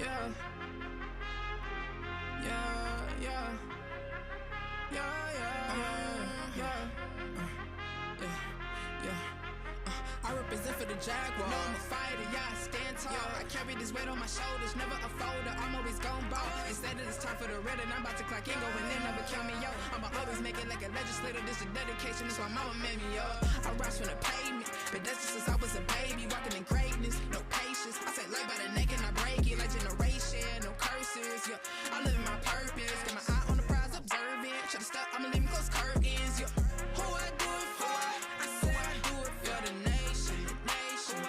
Yeah. Yeah, yeah. Yeah, yeah, yeah. I represent for the Jaguars. No, I'm a fighter, yeah, I stand tall. I carry this weight on my shoulders, never a folder. I'm always gon' ball. Instead of it's time for the red, and I'm about to clock in, go and then never count me out. I'ma always make it like a legislator. This is dedication, this why mama made me up. I rise from the pavement, but that's just since I was a baby, walking in greatness, no patience. I say life by the neck and I break it like generation, no curses. Yeah, I live in my purpose, got my eye on the prize, observing. Shut the step, I'ma leave me close curtains. Yeah, who I do it for? I say I do it for the nation, the nation.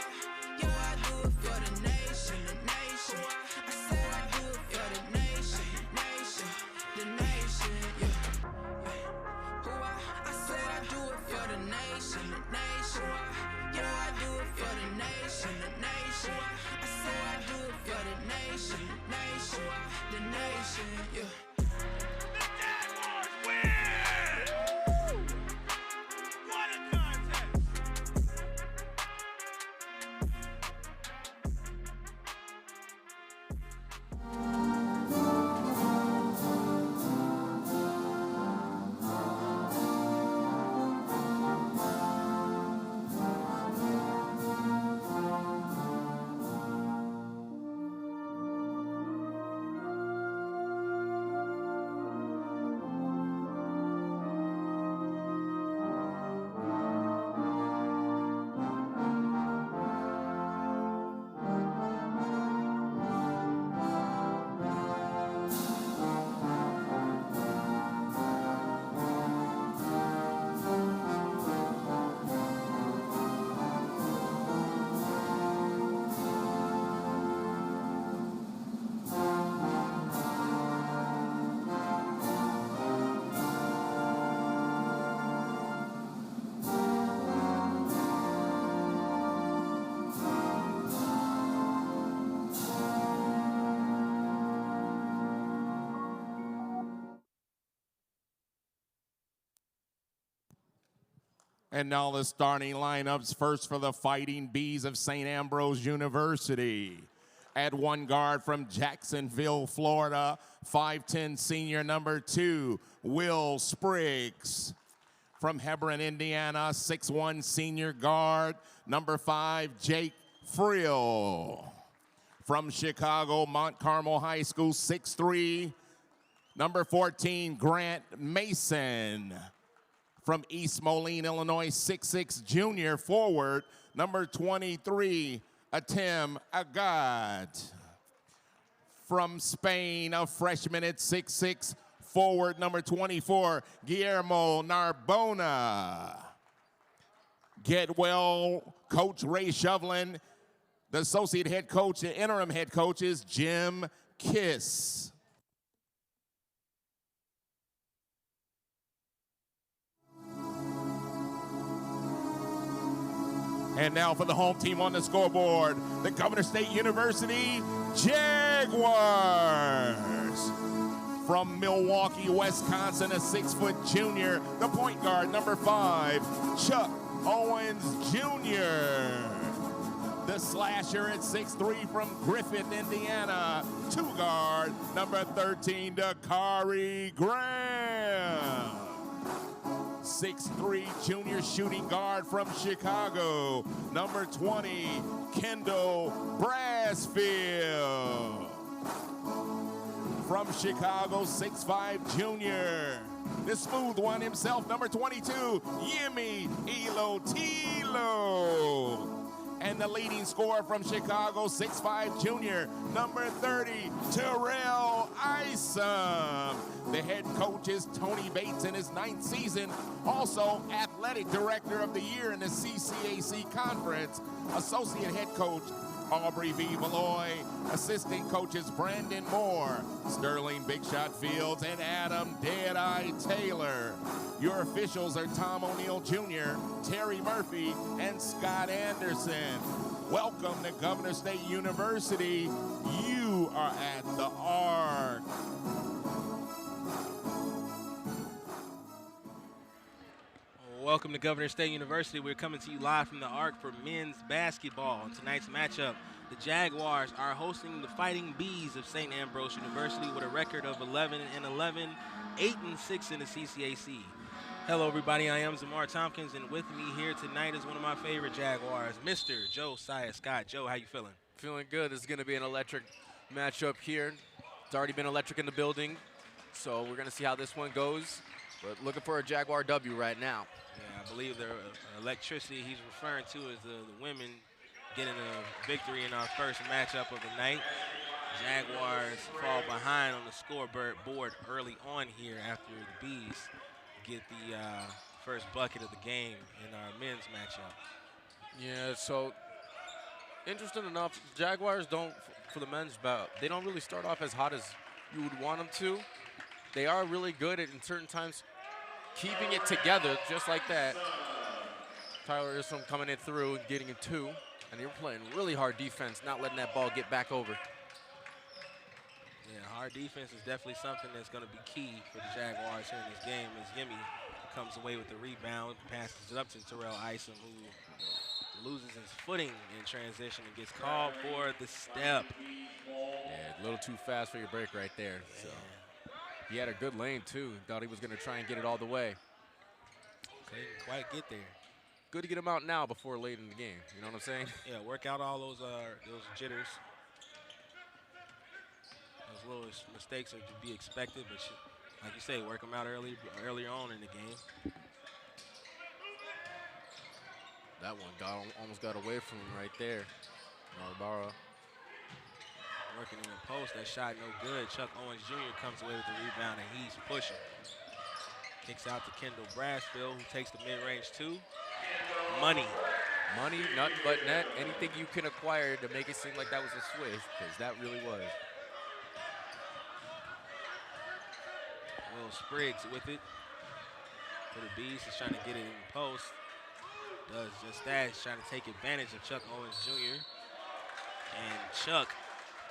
Yeah, I do it for the nation, the nation. I say I do it for the nation, the nation, the nation. Yeah, who I said I do it for the nation, the nation. Yeah, I do it for the nation, the nation. I say I do it for the nation, the nation, the nation. Yeah. And now the starting lineups. First for the Fighting Bees of St Ambrose University. At one guard from Jacksonville, Florida, 5'10" senior number 2, Will Spriggs. From Hebron, Indiana, 6'1" senior guard, number 5, Jake Frill. From Chicago, Mount Carmel High School, 6'3", number 14, Grant Mason. From East Moline, Illinois, 6'6", junior forward, number 23, Atem Agad. From Spain, a freshman at 6'6", forward, number 24, Guillermo Narbona. Get well, Coach Ray Shovlin. The associate head coach, the interim head coach is Jim Kiss. And now for the home team on the scoreboard, the Governor State University Jaguars. From Milwaukee, Wisconsin, a 6-foot junior, the point guard, number 5, Chuck Owens Jr. The slasher at 6'3" from Griffith, Indiana, 2 guard, number 13, Dakari Graham. 6'3" junior shooting guard from Chicago, number 20, Kendall Brasfield. From Chicago, 6'5" junior, the smooth one himself, number 22, Yemi Ilotilo. And the leading scorer from Chicago, 6'5" junior, number 30, Terrell Isom. The head coach is Tony Bates in his 9th season, also athletic director of the year in the CCAC conference. Associate head coach, Aubrey V. Valoy. Assistant coaches, Brandon Moore, Sterling Big Shot Fields, and Adam Deadeye Taylor. Your officials are Tom O'Neill Jr., Terry Murphy, and Scott Anderson. Welcome to Governor State University. You are at the Arc. Welcome to Governor State University. We're coming to you live from the Arc for men's basketball. In tonight's matchup, the Jaguars are hosting the Fighting Bees of St Ambrose University with a record of 11-11, 8-6 in the CCAC. Hello, everybody. I am Zamar Tompkins, and with me here tonight is one of my favorite Jaguars, Mr. Josiah Scott. Joe, how you feeling? Feeling good. This is going to be an electric matchup here. It's already been electric in the building, so we're going to see how this one goes. But looking for a Jaguar W right now. Yeah, I believe the electricity he's referring to is the women getting a victory in our first matchup of the night. Jaguars fall behind on the scoreboard early on here after the Bees get the first bucket of the game in our men's matchup. Yeah, so interesting enough, Jaguars don't, for the men's bout, they don't really start off as hot as you would want them to. They are really good at, in certain times, keeping it together just like that. Tyler Islam coming in through and getting a 2. And you're playing really hard defense, not letting that ball get back over. Yeah, hard defense is definitely something that's going to be key for the Jaguars here in this game as Yemi comes away with the rebound, passes it up to Terrell Isom, who loses his footing in transition and gets called for the step. Yeah, a little too fast for your break right there. So. He had a good lane, too. Thought he was going to try and get it all the way. They didn't quite get there. Good to get him out now before late in the game. You know what I'm saying? Yeah, work out all those jitters. Those little mistakes are to be expected, but like you say, work them out earlier on in the game. That one almost got away from him right there. Narbara. Working in the post, that shot no good. Chuck Owens Jr. comes away with the rebound, and he's pushing. Kicks out to Kendall Brasfield, who takes the mid-range 2. Money. Money, nothing but net. Anything you can acquire to make it seem like that was a switch, because that really was. Will Spriggs with it for the Bees. He's trying to get it in the post. Does just that. He's trying to take advantage of Chuck Owens Jr. And Chuck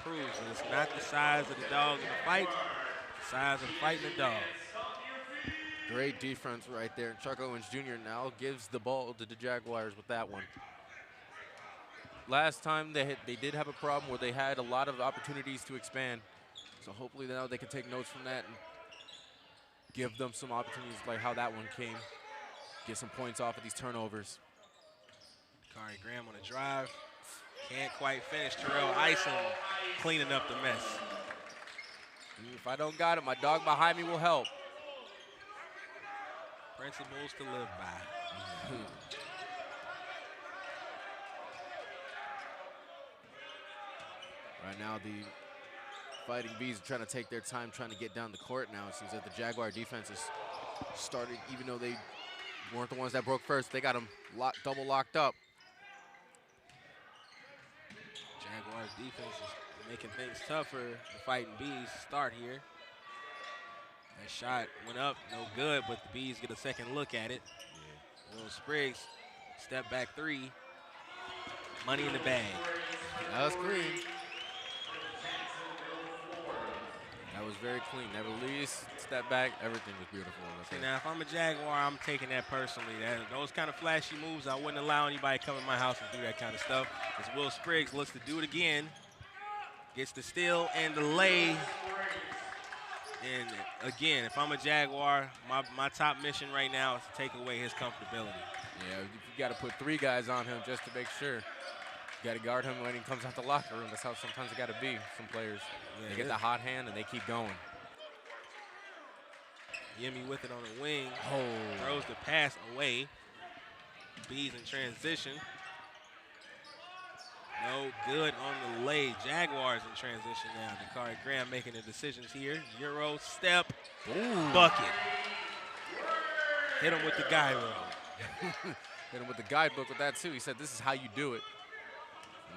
proves that it's not the size of the dog in the fight, the size of the fight in the dog. Great defense right there. Chuck Owens Jr. now gives the ball to the Jaguars with that one. Last time they did have a problem where they had a lot of opportunities to expand. So hopefully now they can take notes from that and give them some opportunities like how that one came. Get some points off of these turnovers. Kari Graham on a drive. Can't quite finish. Terrell Isom cleaning up the mess. If I don't got it, my dog behind me will help. Principles to live by. Right now, the Fighting Bees are trying to take their time trying to get down the court now. It seems that the Jaguar defense has started, even though they weren't the ones that broke first, they got them double locked up. Jaguars defense is making things tough for the Fighting Bees to start here. That shot went up, no good, but the Bees get a second look at it. Yeah. Will Spriggs, step back 3. Money in the bag. That was clean. That was very clean. Never released, step back, everything was beautiful. See, now if I'm a Jaguar, I'm taking that personally. Those kind of flashy moves, I wouldn't allow anybody to come in my house and do that kind of stuff. As Will Spriggs looks to do it again. Gets the steal and the lay. And again, if I'm a Jaguar, my top mission right now is to take away his comfortability. Yeah, you got to put 3 guys on him just to make sure. You got to guard him when he comes out the locker room. That's how sometimes it got to be, some players. Yeah, they get the hot hand and they keep going. Yemi with it on the wing. Oh. Throws the pass away. Bees in transition. No good on the lay. Jaguars in transition now. Dakari Graham making the decisions here. Euro step. Ooh. Bucket. Hit him with the guidebook. Hit him with the guidebook with that too. He said this is how you do it.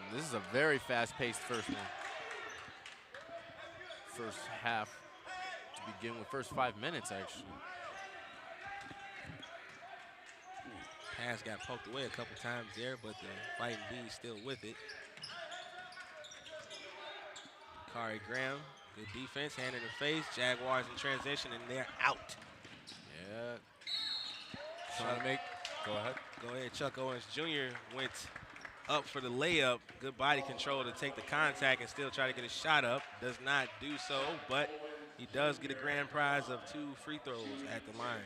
And this is a very fast-paced first one. First half to begin with. First 5 minutes actually. Pass got poked away a couple times there, but the Fighting Bees still with it. Kari Graham, good defense, hand in the face. Jaguars in transition, and they're out. Yeah. Trying to make Go ahead. Go ahead, Chuck Owens Jr. went up for the layup. Good body control to take the contact and still try to get a shot up. Does not do so, but he does get a grand prize of 2 free throws at the line.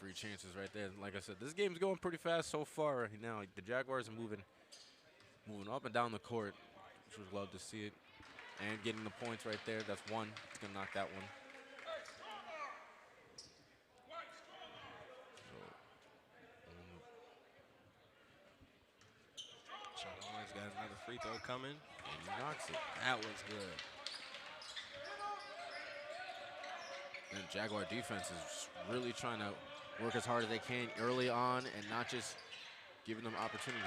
Free chances right there. Like I said, this game's going pretty fast so far right now. The Jaguars are moving up and down the court, which would love to see it. And getting the points right there. That's one. It's going to knock that one. Chuck Owens got another free throw coming. And he knocks it. That was good. And Jaguar defense is really trying to work as hard as they can early on and not just giving them opportunities.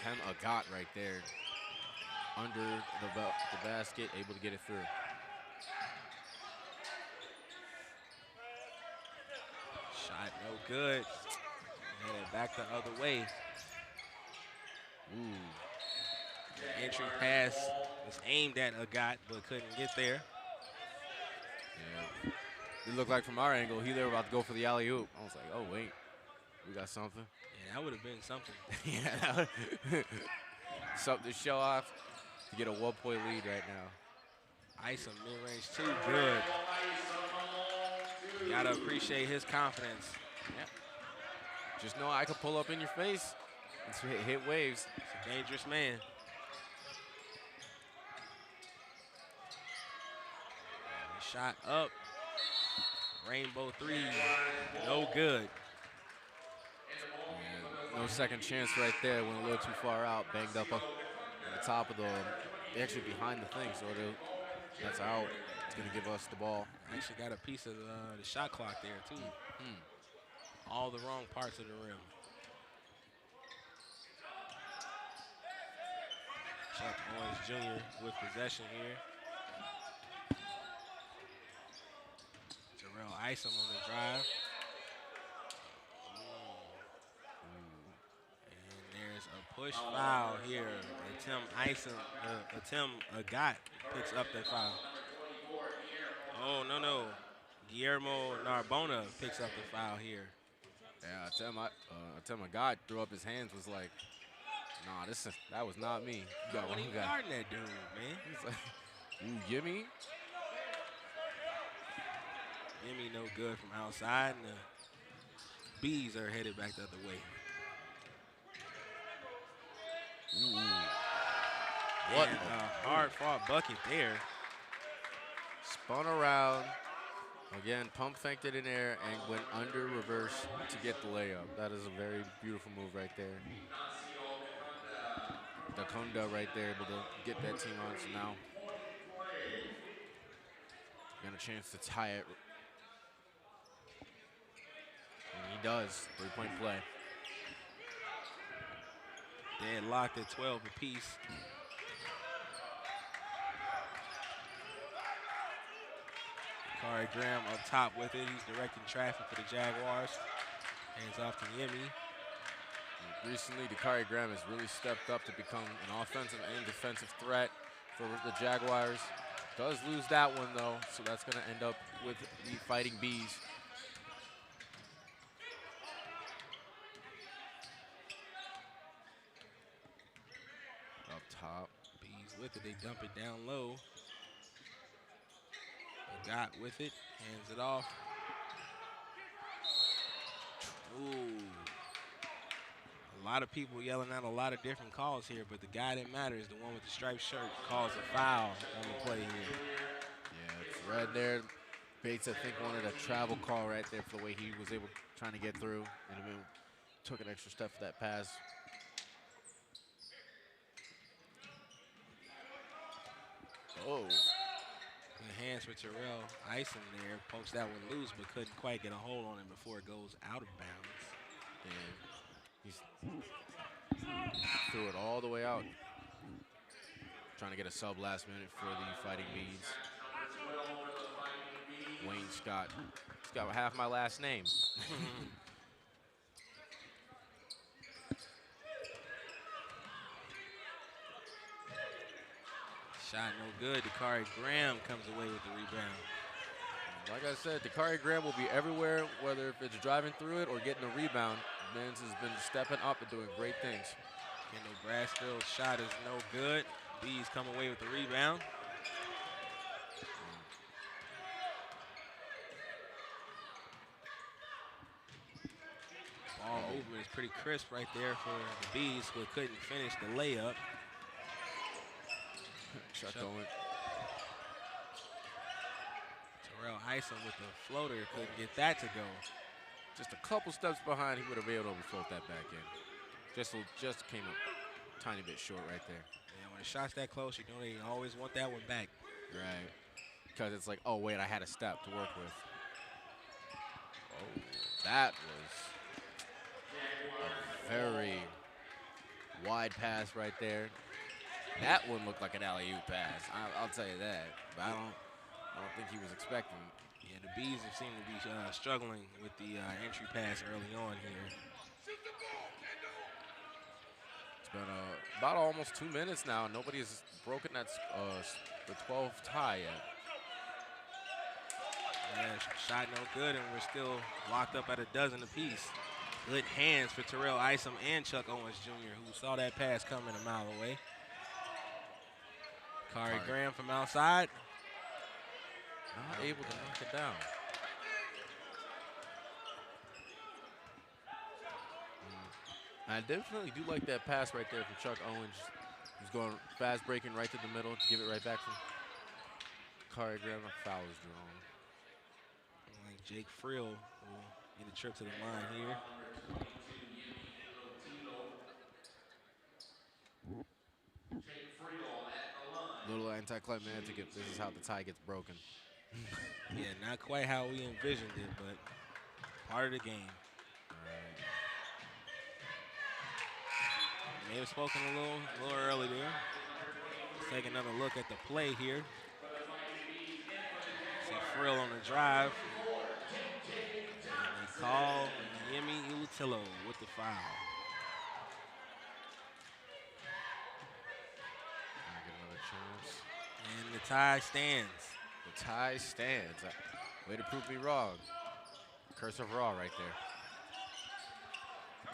A got right there under the basket, able to get it through. Shot no good. Headed back the other way. Ooh. The entry pass was aimed at Agat, but couldn't get there. Yeah. It looked like from our angle, they were about to go for the alley-oop. I was like, oh, wait, we got something. Yeah, that would have been something. Yeah. Something to show off to get a 1-point lead right now. Isom mid-range too good. You gotta appreciate his confidence. Yeah. Just know I could pull up in your face and hit waves. He's a dangerous man. Shot up. Rainbow 3, no good. Yeah, no second chance right there. Went a little too far out. Banged up on the top of the, actually behind the thing. So that's out. It's going to give us the ball. Actually got a piece of the shot clock there too. All the wrong parts of the rim. Chuck Owens Jr. with possession here. Isom on the drive. And there's a push foul here. Tim Agat picks up that foul. Oh, no. Guillermo Narbona picks up the foul here. Yeah, Tim Agat threw up his hands, was like, nah, that was not me. You got one guarding that dude, man. He's like, ooh, gimme. Gimme no good from outside, and the Bees are headed back the other way. Ooh. What a hard-fought bucket there. Spun around. Again, pump faked it in air and went under reverse to get the layup. That is a very beautiful move right there. Dakunda right there able to get that team on. So now got a chance to tie it. And he does. 3-point play. Deadlocked at 12 apiece. Kari Graham up top with it. He's directing traffic for the Jaguars. Hands off to Yemi. Recently, Dakari Graham has really stepped up to become an offensive and defensive threat for the Jaguars. Does lose that one, though, so that's going to end up with the Fighting Bees. Up top. Bees with it. They dump it down low. Got with it. Hands it off. Ooh. A lot of people yelling out a lot of different calls here, but the guy that matters, the one with the striped shirt, calls a foul on the play here. Yeah, it's red there. Bates, I think, wanted a travel call right there for the way he was able trying to get through, and took an extra step for that pass. Oh. Good hands for Terrell Isom there. Pokes that one loose, but couldn't quite get a hold on it before it goes out of bounds. And he threw it all the way out. Trying to get a sub last minute for the Fighting Bees. Wayne Scott. He's got half my last name. Shot no good. Dakari Graham comes away with the rebound. Like I said, Dakari Graham will be everywhere, whether if it's driving through it or getting a rebound. Menz has been stepping up and doing great things. Kendall Brasfield's shot is no good. Bees come away with the rebound. Ball movement is pretty crisp right there for the Bees, but couldn't finish the layup. Chuck Owen. Terrell Isom with the floater, couldn't get that to go. Just a couple steps behind, he would have been able to float that back in. Just came a tiny bit short right there. Yeah, when a shot's that close, you know they always want that one back. Right. Because it's like, oh, wait, I had a step to work with. Oh, that was a very wide pass right there. That one looked like an alley-oop pass. I'll tell you that. But I don't think he was expecting it. Yeah, the Bees have seemed to be struggling with the entry pass early on here. It's been about almost 2 minutes now. Nobody's broken that the 12 tie yet. Yeah, shot no good, and we're still locked up at a dozen apiece. Good hands for Terrell Isom and Chuck Owens Jr., who saw that pass coming a mile away. Kari Graham from outside. Not able to knock it down. I definitely do like that pass right there from Chuck Owens. He's going fast breaking right to the middle to give it right back to Kari Graham. A foul is drawn. Like Jake Frill will get a trip to the line here. Little anticlimactic if this is how the tie gets broken. Yeah, not quite how we envisioned it, but part of the game. May have spoken a little early there. Let's take another look at the play here. See Frill on the drive. And they call Yemi Utillo with the foul. Get another chance. And the tie stands. The tie stands. Way to prove me wrong. Curse of Raw right there.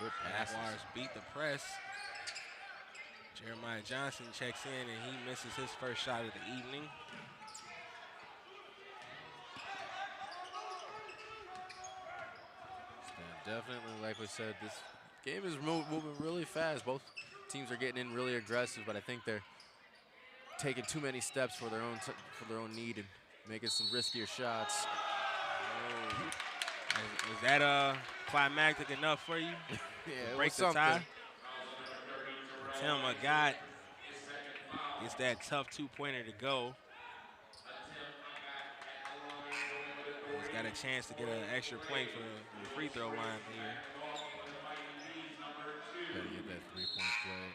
Good passes. Jaguars beat the press. Jeremiah Johnson checks in, and he misses his first shot of the evening. Definitely, like we said, this game is moving really fast. Both teams are getting in really aggressive, but I think they're taking too many steps for their own need and making some riskier shots. Oh. Is that climactic enough for you? Yeah, break the tie. Tim Agat gets that tough two-pointer to go. He's got a chance to get an extra point for the free throw line here. Gotta get that three-point play.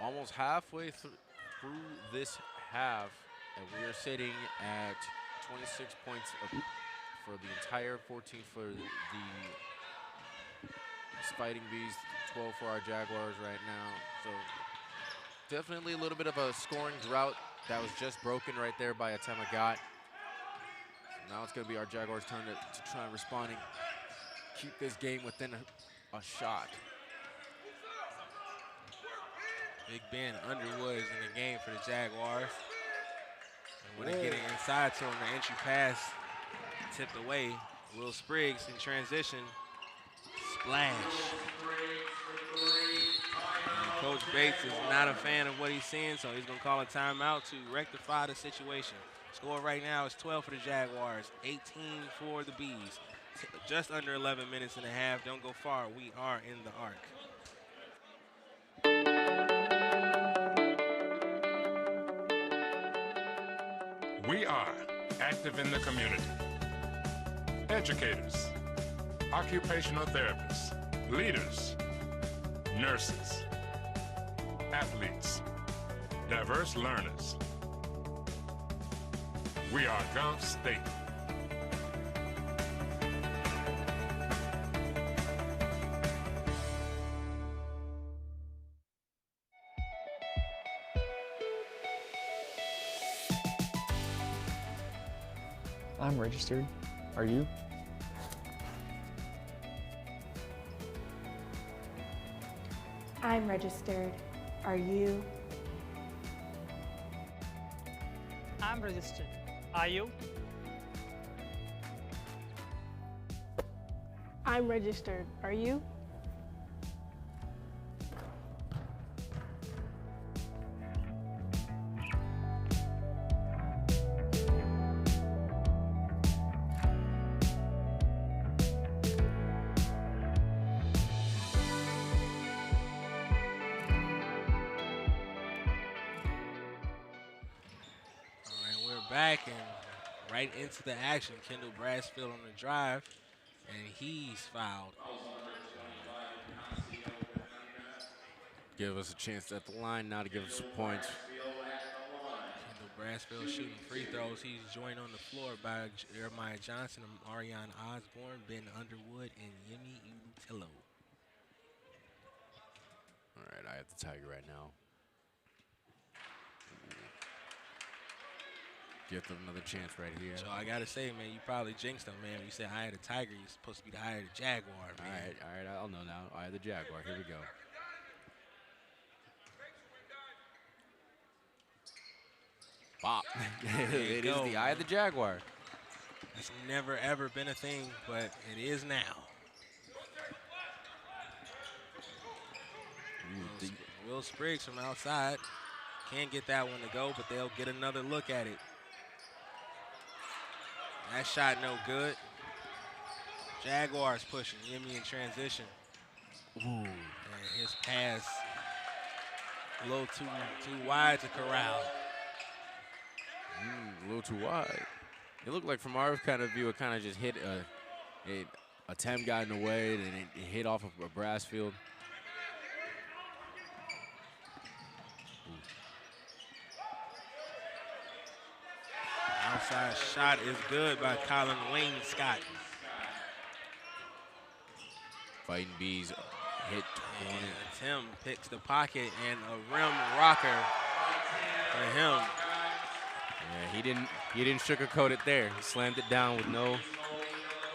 Almost halfway through this half, and we are sitting at 26 points for the entire 14 for the Fighting Bees, 12 for our Jaguars right now. So definitely a little bit of a scoring drought that was just broken right there by Atem Agat. So now it's going to be our Jaguars' turn to try and respond and keep this game within a shot. Big Ben Underwood is in the game for the Jaguars. And when they get it inside to him, the entry pass tipped away. Will Spriggs in transition. Splash. And Coach Bates is not a fan of what he's seeing, so he's going to call a timeout to rectify the situation. Score right now is 12 for the Jaguars, 18 for the Bees. Just under 11 minutes and a half. Don't go far. We are in the arc. We are active in the community. Educators, occupational therapists, leaders, nurses, athletes, diverse learners. We are Gulf State. I'm registered. Are you? I'm registered. Are you? I'm registered. Are you? I'm registered. Are you? Back and right into the action. Kendall Brassfield on the drive, and he's fouled. Give us a chance at the line now to give us some points. Kendall Brassfield shooting free throws. He's joined on the floor by Jeremiah Johnson, Ariane Osborne, Ben Underwood, and Yemi Utillo. All right, I have the Tiger right now. Give them another chance right here. So I gotta say, man, you probably jinxed him, man. You said I had a Tiger. You're supposed to be the eye of the Jaguar, man. All right, I'll know now. Eye of the Jaguar. Here we go. Bop. It is the eye of the Jaguar. It's never ever been a thing, but it is now. Will Spriggs from outside can't get that one to go, but they'll get another look at it. That shot no good. Jaguars pushing. Yemi in transition. Ooh. And his pass a little too wide to corral. A little too wide. It looked like from our kind of view, it kind of just hit a Tem got in the way, and it hit off of a Brassfield. Outside shot is good by Colin Wayne Scott. Fighting Bees hit 20. And Tim picks the pocket and a rim rocker for him. Yeah, he didn't sugarcoat it there. He slammed it down with no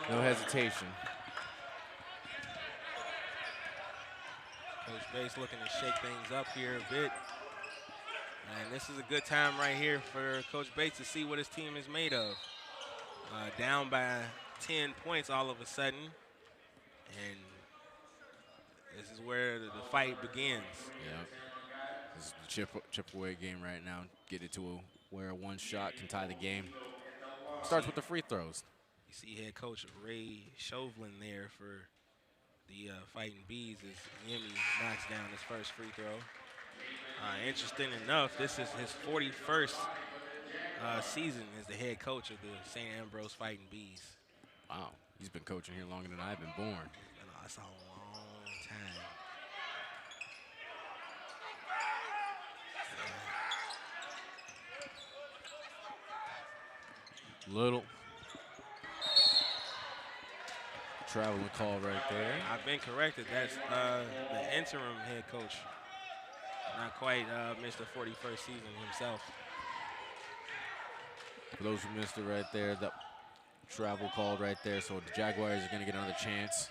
hesitation. Coach Bates looking to shake things up here a bit. And this is a good time right here for Coach Bates to see what his team is made of. Down by 10 points all of a sudden. And this is where the fight begins. Yeah. This is the chip away game right now. Get it to where one shot can tie the game. Starts with the free throws. You see head coach Ray Chauvelin there for the Fighting Bees as Yemi knocks down his first free throw. Interesting enough, this is his 41st season as the head coach of the St Ambrose Fighting Bees. Wow, he's been coaching here longer than I've been born. That's a long time. Little traveling call right there. I've been corrected. That's the interim head coach. Not quite missed the 41st season himself. For those who missed it right there, that travel called right there. So the Jaguars are going to get another chance.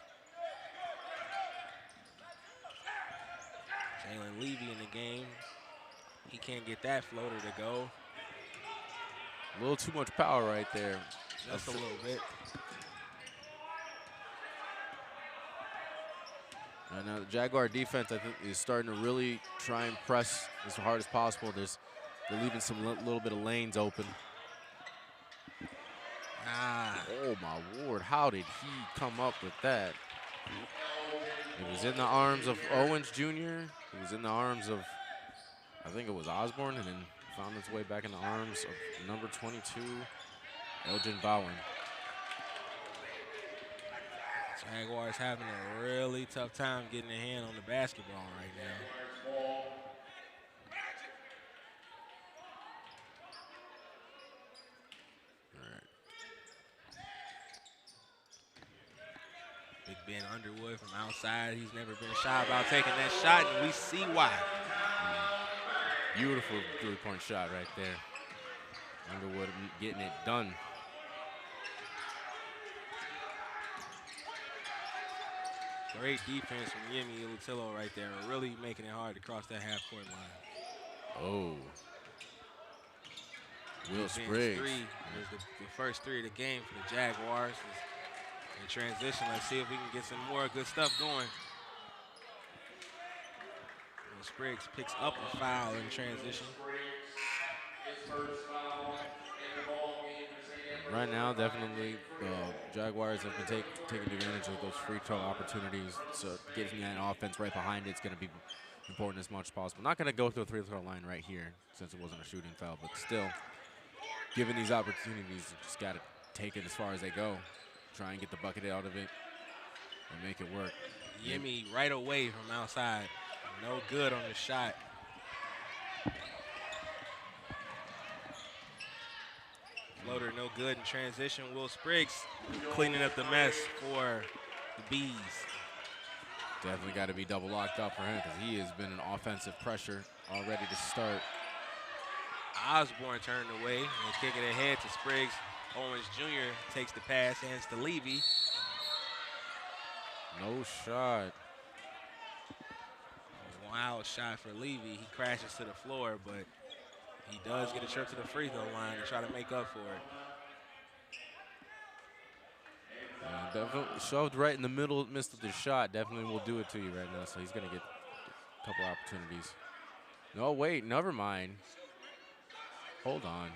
Jalen Levy in the game. He can't get that floater to go. A little too much power right there. Just a little bit. And now the Jaguar defense, I think, is starting to really try and press as hard as possible. They're leaving some little bit of lanes open. Oh my word, how did he come up with that? It was in the arms of Owens Jr. It was in the arms of, I think it was Osborne, and then found its way back in the arms of number 22, Elgin Bowen. Jaguars having a really tough time getting their hand on the basketball right now. All right. Big Ben Underwood from outside. He's never been shy about taking that shot, and we see why. Beautiful three-point shot right there. Underwood getting it done. Great defense from Yemi Lutillo right there, really making it hard to cross that half-court line. Oh. Will Defense Spriggs. Three is the first three of the game for the Jaguars. In transition, let's see if we can get some more good stuff going. Will Spriggs picks up a foul in transition. Right now, definitely, the Jaguars have been taking advantage of those free throw opportunities. So getting that offense right behind it's going to be important as much as possible. Not going to go to the free throw line right here since it wasn't a shooting foul, but still, given these opportunities, you just got to take it as far as they go. Try and get the bucket out of it and make it work. Yemi right away from outside. No good on the shot. Floater no good in transition. Will Spriggs cleaning up the mess for the Bees. Definitely got to be double locked up for him because he has been an offensive pressure already to start. Osborne turned away and kick it ahead to Spriggs. Owens Jr. takes the pass, hands to Levy. No shot. Wild shot for Levy. He crashes to the floor, but he does get a trip to the free throw line to try to make up for it. Definitely shoved right in the middle, missed the shot. Definitely will do it to you right now, so he's going to get a couple opportunities. No, wait, never mind. Hold on.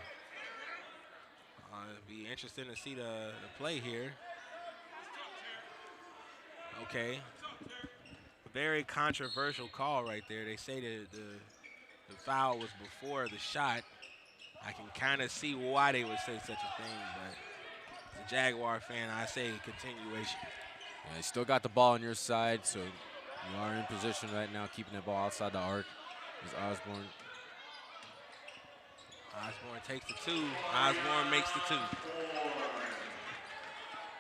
It'd be interesting to see the play here. Okay. Very controversial call right there. They say that the foul was before the shot. I can kind of see why they would say such a thing, but as a Jaguar fan, I say continuation. Yeah, you still got the ball on your side, so you are in position right now, keeping the ball outside the arc. Is Osborne. Osborne takes the two. Osborne makes the two.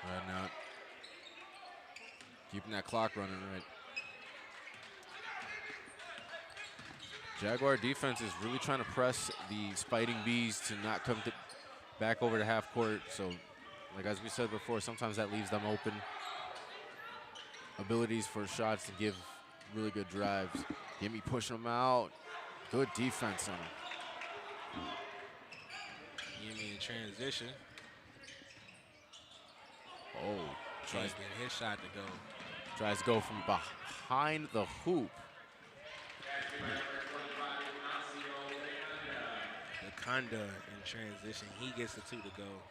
Right now, keeping that clock running right. Jaguar defense is really trying to press these Fighting Bees to not come back over to half court. So, like as we said before, sometimes that leaves them open. Abilities for shots to give really good drives. Gimme pushing them out. Good defense on him. Gimme in transition. Oh, tries to get his shot to go. Tries to go from behind the hoop. Conda in transition. He gets the two to go.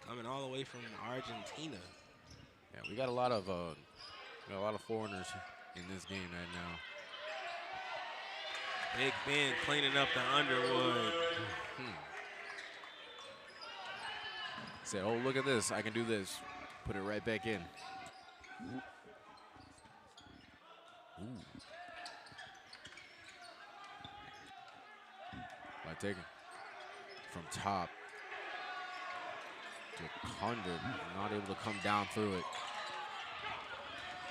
Coming all the way from Argentina. Yeah, we got a lot of foreigners in this game right now. Big Ben cleaning up the Underwood. Said, oh, look at this. I can do this. Put it right back in. Ooh. By taking from top to Conda, not able to come down through it.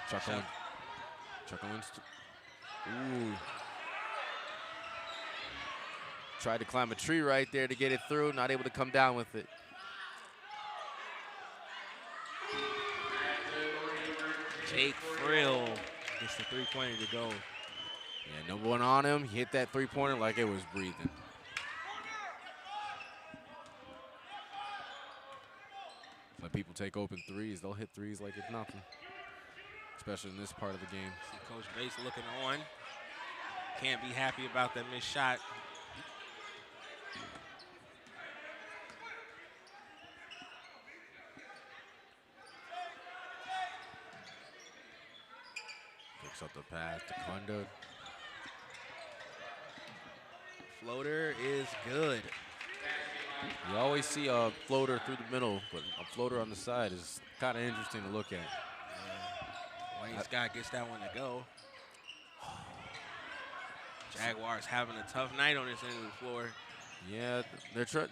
Chuck Owens. Ooh. Tried to climb a tree right there to get it through, not able to come down with it. Jake Frill gets the three-pointer to go. Yeah, number one on him. He hit that three-pointer like it was breathing. Let people take open threes. They'll hit threes like it's nothing, especially in this part of the game. See Coach Bates looking on. Can't be happy about that missed shot. Picks up the pass to Conda. Floater is good. You always see a floater through the middle, but a floater on the side is kind of interesting to look at. Wayne Scott gets that one to go. Jaguars having a tough night on this end of the floor. Yeah,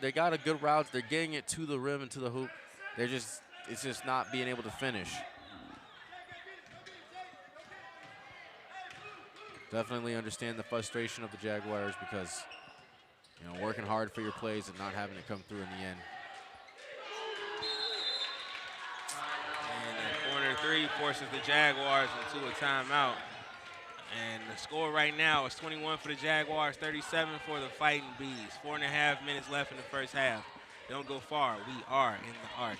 they got a good route. They're getting it to the rim and to the hoop. It's just not being able to finish. Definitely understand the frustration of the Jaguars because, you know, working hard for your plays and not having it come through in the end. And that corner three forces the Jaguars into a timeout. And the score right now is 21 for the Jaguars, 37 for the Fighting Bees. 4.5 minutes left in the first half. Don't go far. We are in the arc.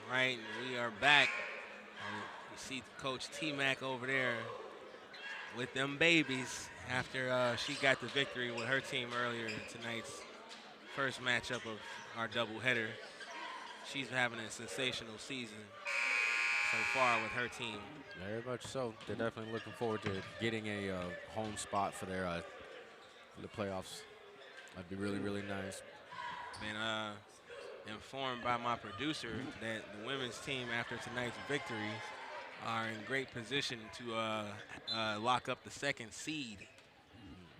Right, we are back. You see Coach T-Mac over there with them babies after she got the victory with her team earlier in tonight's first matchup of our doubleheader. She's having a sensational season so far with her team. Very much so. They're definitely looking forward to getting a home spot for their for the playoffs. That'd be really, really nice. Been informed by my producer that the women's team, after tonight's victory, are in great position to lock up the second seed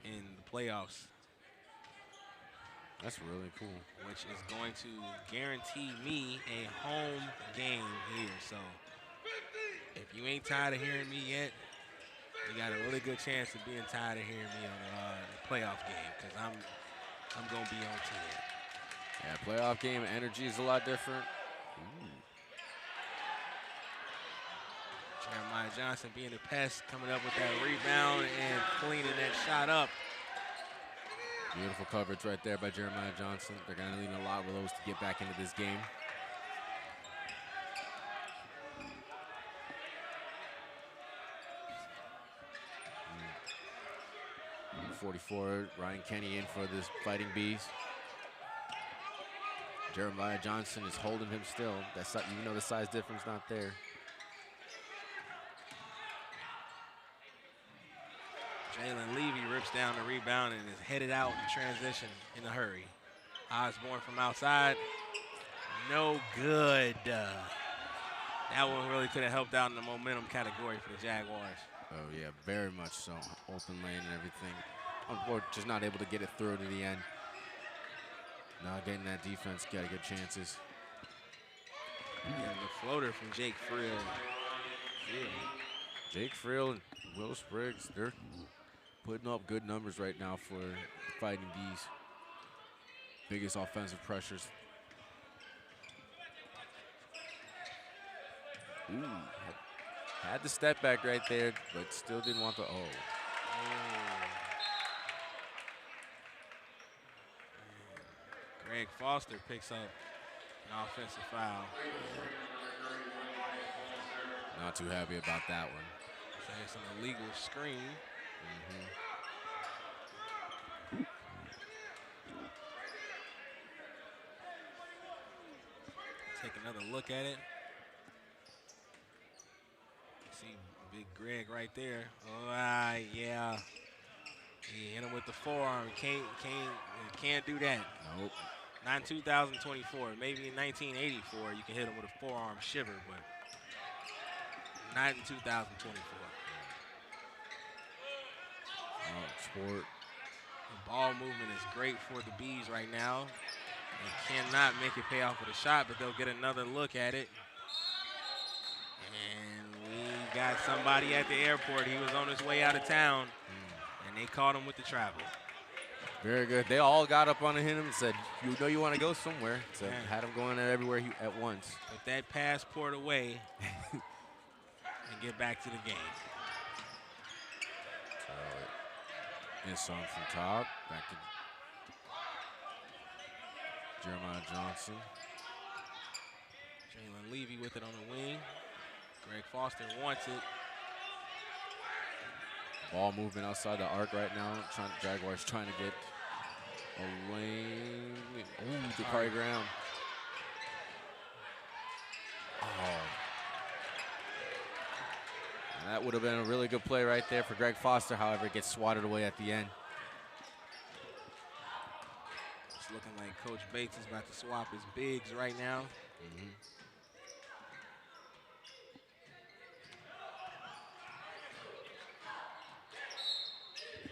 in the playoffs. That's really cool. Which is going to guarantee me a home game here. So if you ain't tired of hearing me yet, you got a really good chance of being tired of hearing me on the playoff game, because I'm going to be on to it. Yeah, playoff game energy is a lot different. Jeremiah Johnson being a pest, coming up with that rebound and cleaning that shot up. Beautiful coverage right there by Jeremiah Johnson. They're going to need a lot of those to get back into this game. Mm. 44, Ryan Kenny in for this Fighting Bees. Jeremiah Johnson is holding him still. That's, you know, the size difference not there. Jalen Levy rips down the rebound and is headed out in transition in a hurry. Osborne from outside, no good. That one really could have helped out in the momentum category for the Jaguars. Oh yeah, very much so. Open lane and everything. Unfortunately, just not able to get it through to the end. Not getting that defense, got good chances. Yeah, the floater from Jake Frill. Yeah. Jake Frill and Will Spriggs, they're putting up good numbers right now for the Fighting Bees. Biggest offensive pressures. Ooh, had the step back right there, but still didn't want the Greg Foster picks up an offensive foul. Not too happy about that one. So it's an illegal screen. Take another look at it. See Big Greg right there. Oh, yeah. He hit him with the forearm. Can't do that. Nope. Not in 2024. Maybe in 1984 you can hit him with a forearm shiver, but not in 2024. Sport. The ball movement is great for the Bees right now. They cannot make it pay off with a shot, but they'll get another look at it. And we got somebody at the airport. He was on his way out of town, and they caught him with the travel. Very good. They all got up on him and said, you know you want to go somewhere. So had him going everywhere at once. Put that passport away and get back to the game. Insong from top. Back to Jeremiah Johnson. Jalen Levy with it on the wing. Greg Foster wants it. Ball movement outside the arc right now. Jaguars trying to get a lane. Ooh, to high ground. Oh. That would have been a really good play right there for Greg Foster. However, it gets swatted away at the end. It's looking like Coach Bates is about to swap his bigs right now.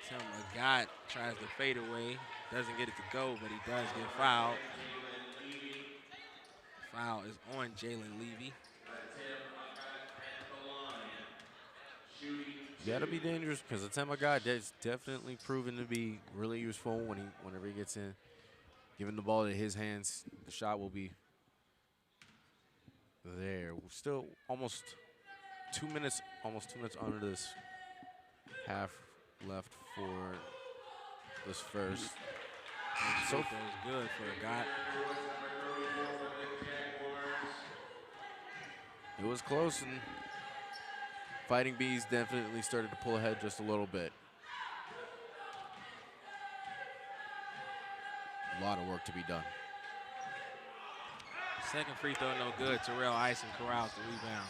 Tim Magott tries to fade away. Doesn't get it to go, but he does get fouled. Foul is on Jalen Levy. You gotta be dangerous because the Tim Magott is definitely proven to be really useful whenever he gets in. Giving the ball to his hands, the shot will be there. We're still almost 2 minutes under this half left for this first. So feels good for Magott. It was close, and Fighting Bees definitely started to pull ahead just a little bit. A lot of work to be done. Second free throw, no good. Terrell Ison corrals the rebound.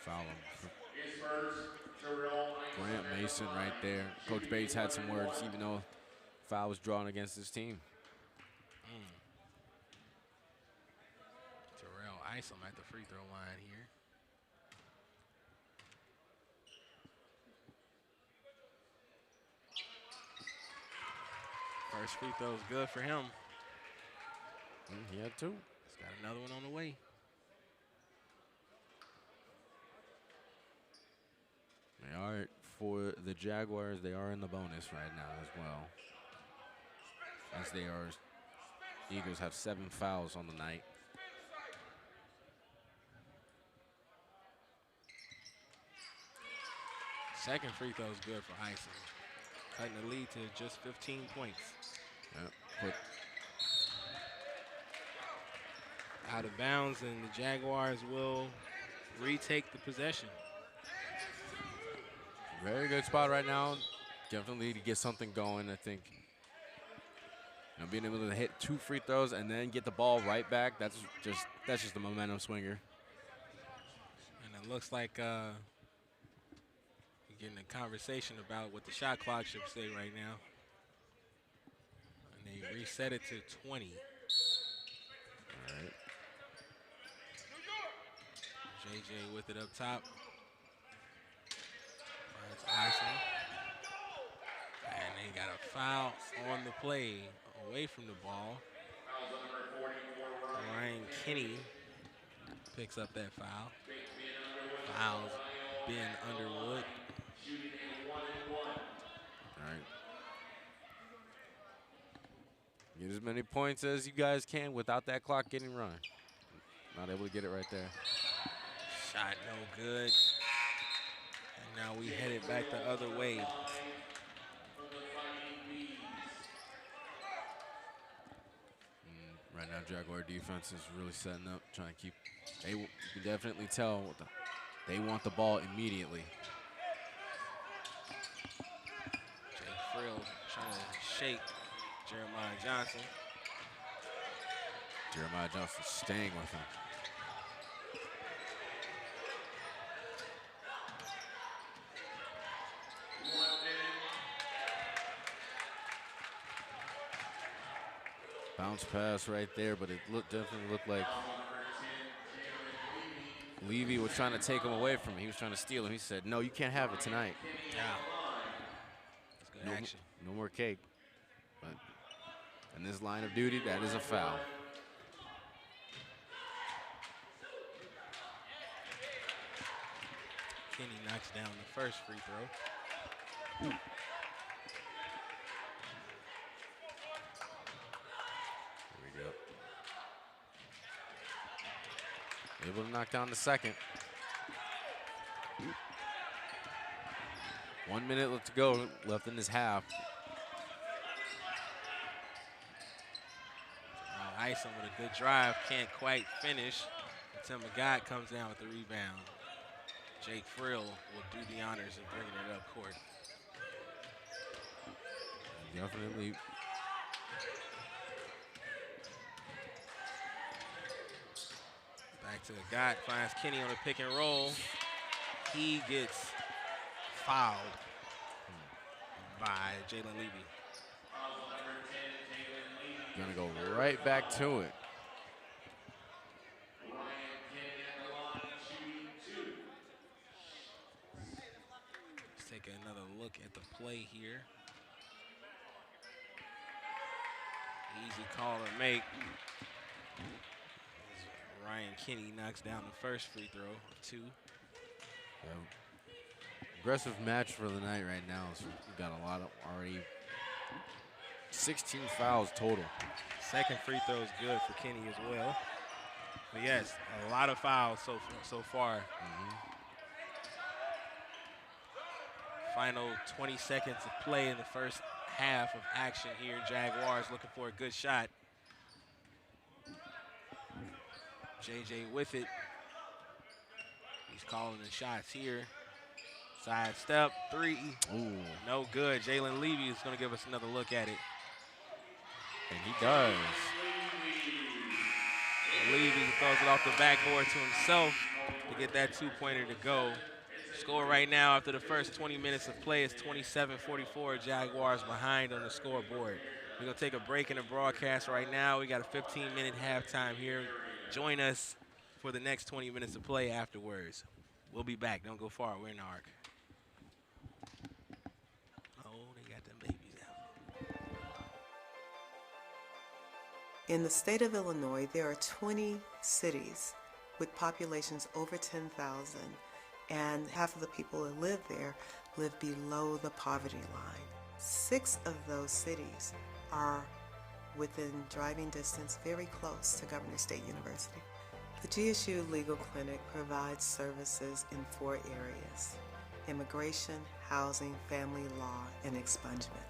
Foul him. Grant Mason right there. Coach Bates had some words, even though foul was drawn against his team. Terrell Ison at the free throw line here. First free throw is good for him. He had two. He's got another one on the way. They are, for the Jaguars, they are in the bonus right now as well. As they are, Eagles have 7 fouls on the night. Second free throw is good for Ison. Cutting the lead to just 15 points. Yep. Out of bounds, and the Jaguars will retake the possession. Very good spot right now. Definitely to get something going, I think. Being able to hit 2 free throws and then get the ball right back, that's just a momentum swinger. And it looks like we're getting a conversation about what the shot clock should say right now. And they reset it to 20. All right. JJ with it up top. Finds Ison. And they got a foul on the play away from the ball. Ryan Kinney picks up that foul. Fouls Ben Underwood. All right. Get as many points as you guys can without that clock getting run. Not able to get it right there. Shot no good. And now we headed back the other way. Right now, Jaguar defense is really setting up, trying to keep. You can definitely tell they want the ball immediately. Jake Frill trying to shake Jeremiah Johnson. Jeremiah Johnson staying with him. Bounce pass right there, but it definitely looked like Levy was trying to take him away from him. He was trying to steal him. He said, "No, you can't have it tonight." Yeah. That's good action. No more cake. But in this line of duty, that is a foul. Kenny knocks down the first free throw. Able to knock down the second. 1 minute left to go, left in this half. Ison with a good drive, can't quite finish. Tim Magott comes down with the rebound. Jake Frill will do the honors of bringing it up court. Definitely. Back to the Gott, finds Kenny on the pick and roll. He gets fouled by Jalen Levy. Gonna go right back to it. Let's take another look at the play here. Easy call to make. Ryan Kenny knocks down the first free throw of 2. Aggressive match for the night right now. So we've got a lot of already 16 fouls total. Second free throw is good for Kenny as well. But yes, a lot of fouls so far. Final 20 seconds of play in the first half of action here. Jaguars looking for a good shot. JJ with it. He's calling the shots here. Side step, 3. Ooh. No good. Jalen Levy is going to give us another look at it. And he does. Levy throws it off the backboard to himself to get that 2-pointer to go. Score right now after the first 20 minutes of play is 27-44. Jaguars behind on the scoreboard. We're going to take a break in the broadcast right now. We got a 15-minute halftime here. Join us for the next 20 minutes of play afterwards. We'll be back. Don't go far. We're in the arc. Oh, they got them babies out. In the state of Illinois, there are 20 cities with populations over 10,000, and half of the people that live there live below the poverty line. 6 of those cities are within driving distance, very close to Governor State University. The GSU Legal Clinic provides services in 4 areas: immigration, housing, family law, and expungement.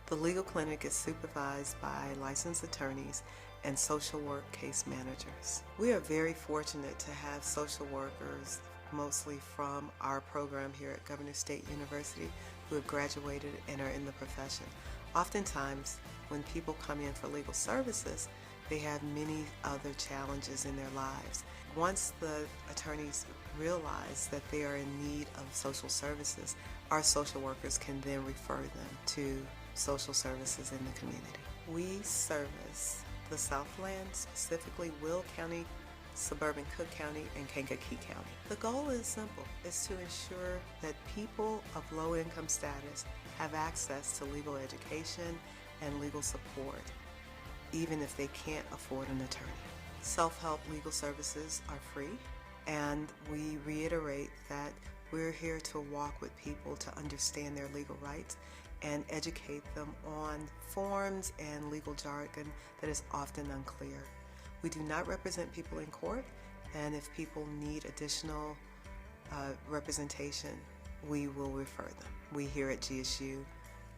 The legal clinic is supervised by licensed attorneys and social work case managers. We are very fortunate to have social workers, mostly from our program here at Governor State University, who have graduated and are in the profession. Oftentimes, when people come in for legal services, they have many other challenges in their lives. Once the attorneys realize that they are in need of social services, our social workers can then refer them to social services in the community. We service the Southland, specifically Will County, suburban Cook County, and Kankakee County. The goal is simple. It's to ensure that people of low income status have access to legal education and legal support, even if they can't afford an attorney. Self-help legal services are free, and we reiterate that we're here to walk with people to understand their legal rights and educate them on forms and legal jargon that is often unclear. We do not represent people in court, and if people need additional representation, we will refer them. We here at GSU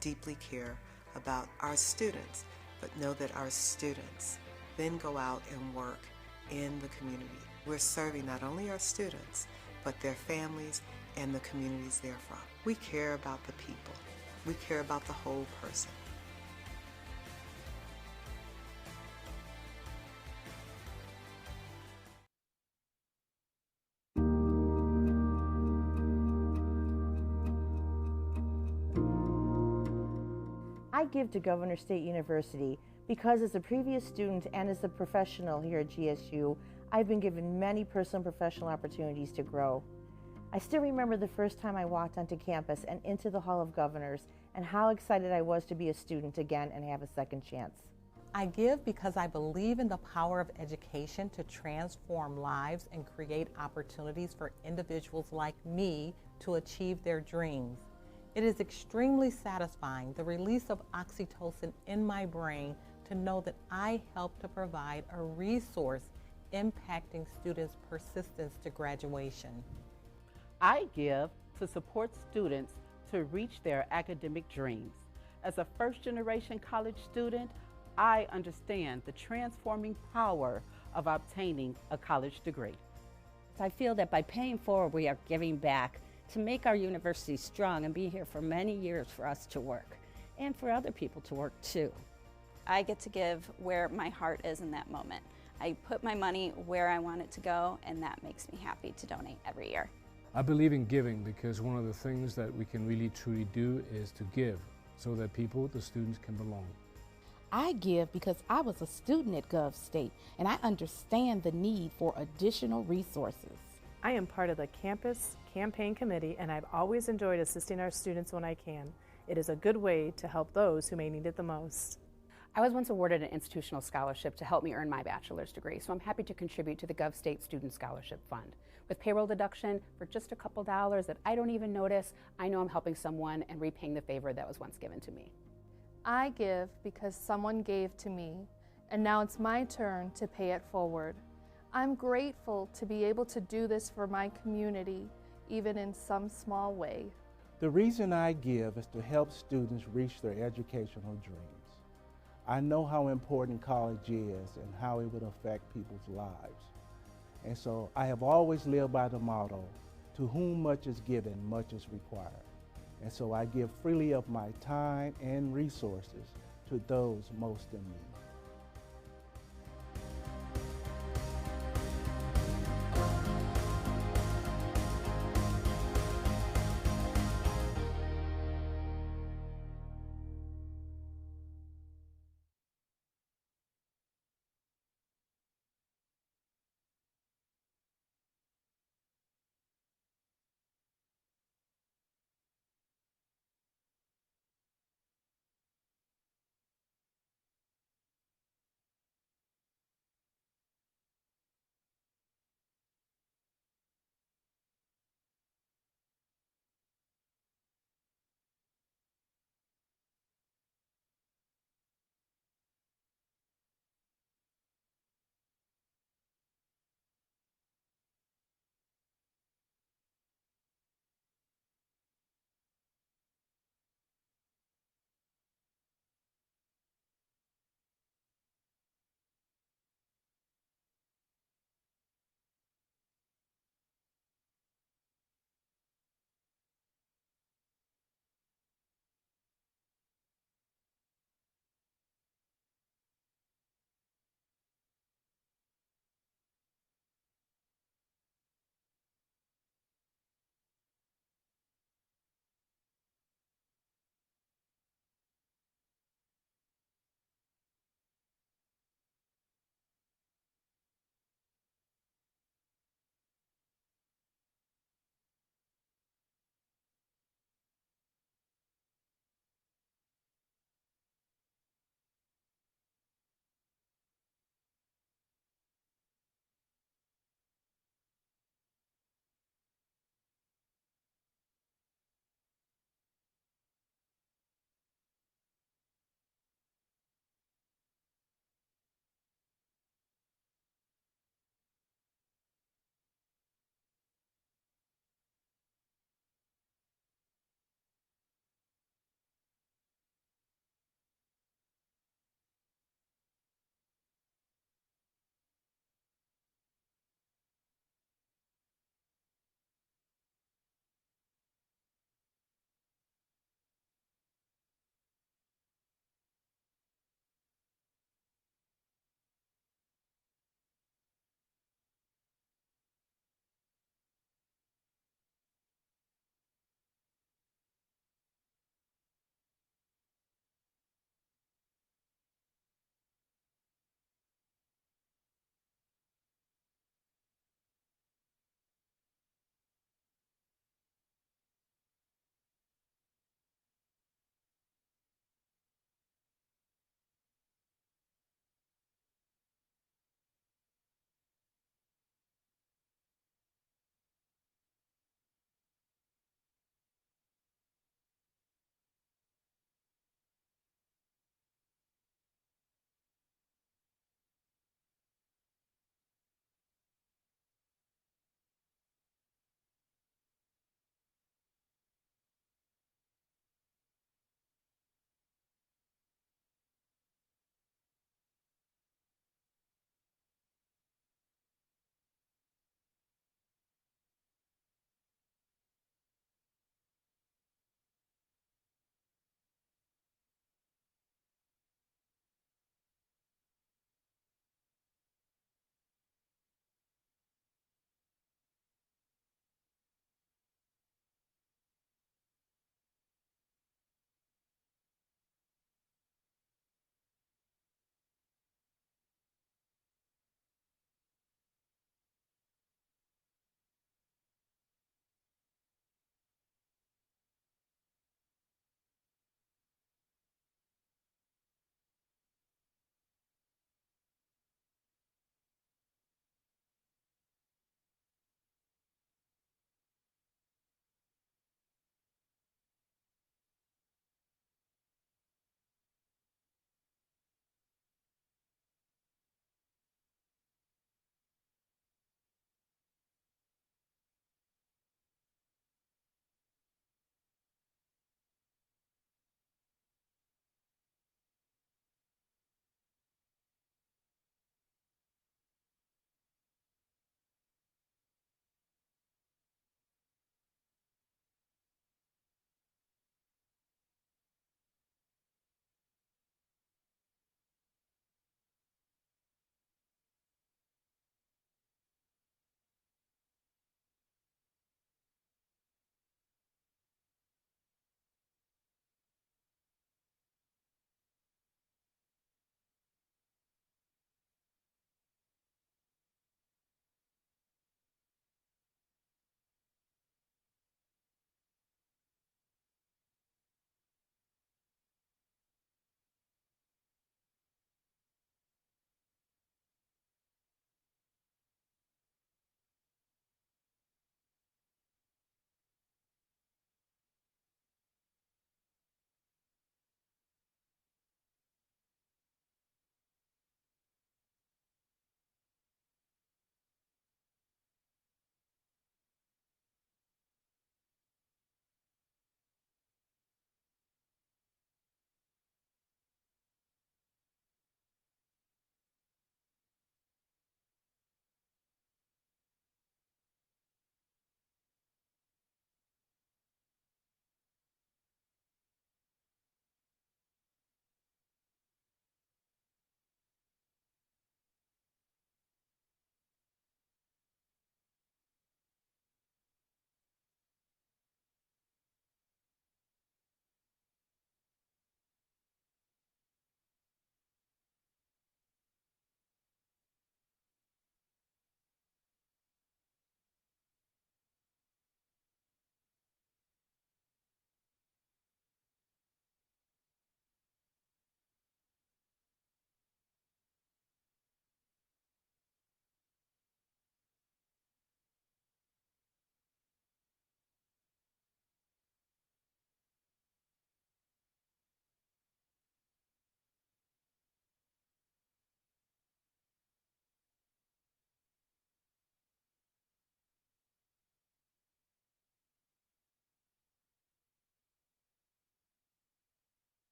deeply care about our students, but know that our students then go out and work in the community. We're serving not only our students, but their families and the communities they're from. We care about the people. We care about the whole person. I give to Governor State University because as a previous student and as a professional here at GSU, I've been given many personal and professional opportunities to grow. I still remember the first time I walked onto campus and into the Hall of Governors and how excited I was to be a student again and have a second chance. I give because I believe in the power of education to transform lives and create opportunities for individuals like me to achieve their dreams. It is extremely satisfying, the release of oxytocin in my brain, to know that I help to provide a resource impacting students' persistence to graduation. I give to support students to reach their academic dreams. As a first-generation college student, I understand the transforming power of obtaining a college degree. I feel that by paying forward, we are giving back to make our university strong and be here for many years for us to work. and for other people to work too. I get to give where my heart is in that moment. I put my money where I want it to go, and that makes me happy to donate every year. I believe in giving because one of the things that we can really truly do is to give so that people, the students, can belong. I give because I was a student at Gov State and I understand the need for additional resources. I am part of the campus campaign committee and I've always enjoyed assisting our students when I can. It is a good way to help those who may need it the most. I was once awarded an institutional scholarship to help me earn my bachelor's degree, so I'm happy to contribute to the Gov State Student Scholarship Fund. With payroll deduction for just a couple dollars that I don't even notice, I know I'm helping someone and repaying the favor that was once given to me. I give because someone gave to me, and now it's my turn to pay it forward. I'm grateful to be able to do this for my community, even in some small way. The reason I give is to help students reach their educational dreams. I know how important college is and how it would affect people's lives. And so I have always lived by the motto, to whom much is given, much is required. And so I give freely of my time and resources to those most in need.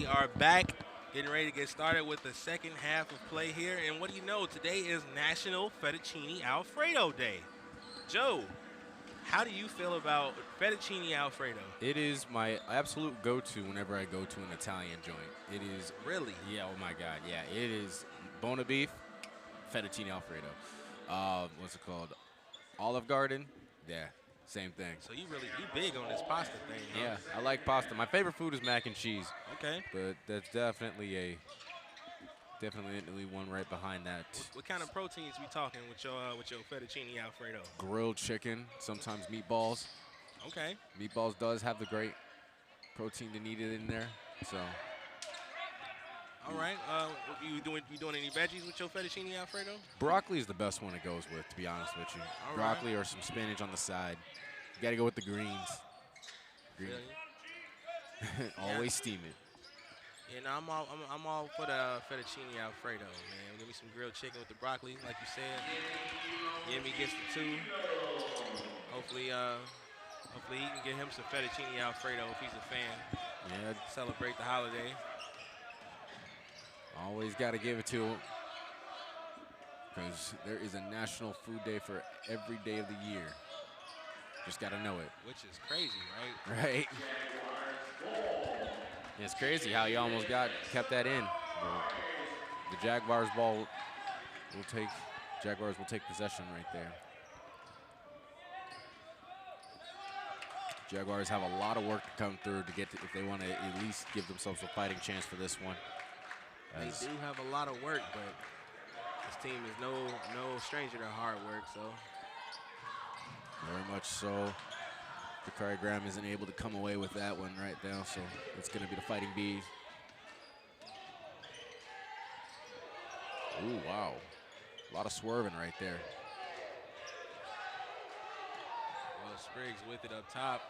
are back, getting ready to get started with the second half of play here. And what do you know? Today is National Fettuccine Alfredo Day. Joe, how do you feel about fettuccine Alfredo? It is my absolute go-to whenever I go to an Italian joint. It is really? Yeah. Oh my God. Yeah. It is bone of beef, fettuccine Alfredo. What's it called? Olive Garden. Yeah. Same thing. So you big on this pasta thing, huh? Yeah. I like pasta. My favorite food is mac and cheese. Okay. But that's definitely one right behind that. What kind of proteins we talking with your fettuccine Alfredo? Grilled chicken, sometimes meatballs. Okay. Meatballs does have the great protein needed in there. So. All right. You doing any veggies with your fettuccine Alfredo? Broccoli is the best one it goes with, to be honest with you. All Broccoli right. or some spinach on the side. You got to go with the greens. Always steam it. Yeah, no, I'm all for the fettuccine Alfredo, man. Give me some grilled chicken with the broccoli, like you said. Yemi gets the 2. Hopefully he can get him some fettuccine Alfredo if he's a fan. Yeah. Celebrate the holiday. Always got to give it to him, because there is a National Food Day for every day of the year. Just got to know it. Which is crazy, right? Right. It's crazy how he almost kept that in. The Jaguars will take possession right there. Jaguars have a lot of work to come through to get if they want to at least give themselves a fighting chance for this one. They do have a lot of work, but this team is no stranger to hard work, so. Very much so. Dakari Graham isn't able to come away with that one right now, so it's going to be the Fighting Bees. Ooh, wow. A lot of swerving right there. Well, Spriggs with it up top.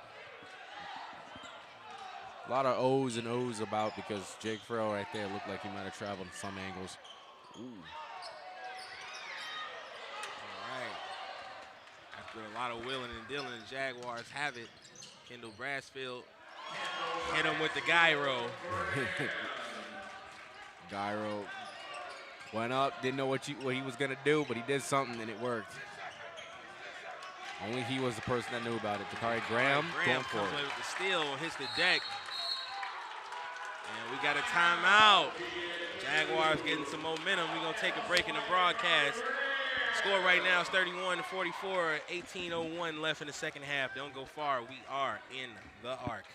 A lot of O's and O's about, because Jake Farrell right there looked like he might have traveled in some angles. Ooh. All right. After a lot of willing and dealing, the Jaguars have it. Kendall Brassfield hit him with the gyro. Gyro went up, didn't know what he was going to do, but he did something and it worked. Only he was the person that knew about it. Dakari Graham going for comes it. away with the steal, hits the deck. And we got a timeout. Jaguars getting some momentum. We're going to take a break in the broadcast. Score right now is 31-44, 18:01 left in the second half. Don't go far. We are in the arc.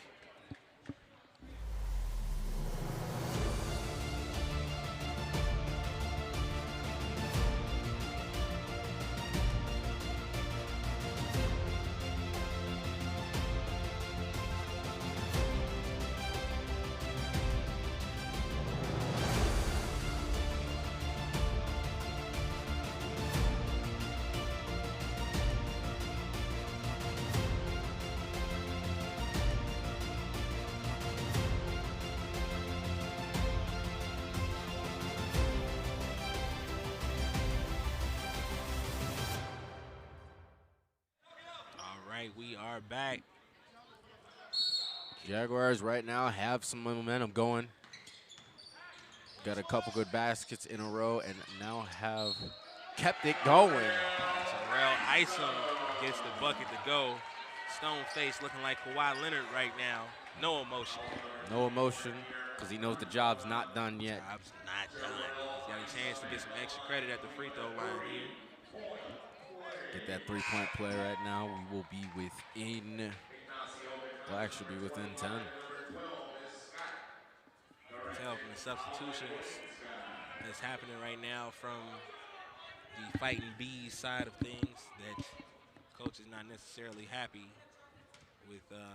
We are back. Jaguars right now have some momentum going. Got a couple good baskets in a row and now have kept it going. Terrell Isom gets the bucket to go. Stone face looking like Kawhi Leonard right now. No emotion. No emotion, because he knows the job's not done yet. Job's not done. He's got a chance to get some extra credit at the free throw line here. Get that three-point play right now. We will be within, we'll actually be within 10. Tell from the substitutions that's happening right now from the Fighting Bees side of things that coach is not necessarily happy with the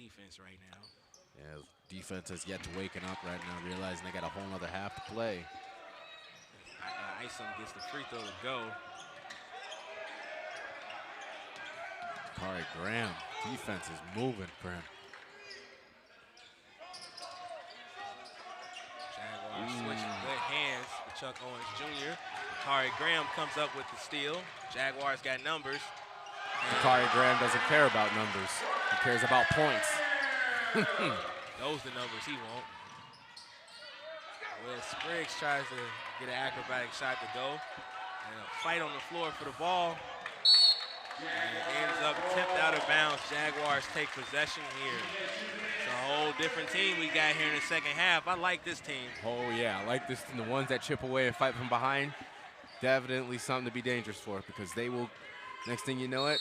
defense right now. Yeah, defense has yet to waken up right now, realizing they got a whole other half to play. Isom gets the free throw to go. Dakari Graham, defense is moving for him. Jaguars switching good hands for Chuck Owens Jr. Dakari Graham comes up with the steal. Jaguars got numbers. Dakari Graham doesn't care about numbers. He cares about points. Those the numbers he won't. Will Spriggs tries to get an acrobatic shot to go. And a fight on the floor for the ball. And it ends up tipped out of bounds. Jaguars take possession here. It's a whole different team we got here in the second half. I like this team. Oh, yeah, I like this. The ones that chip away and fight from behind, definitely something to be dangerous for because they will, next thing you know it.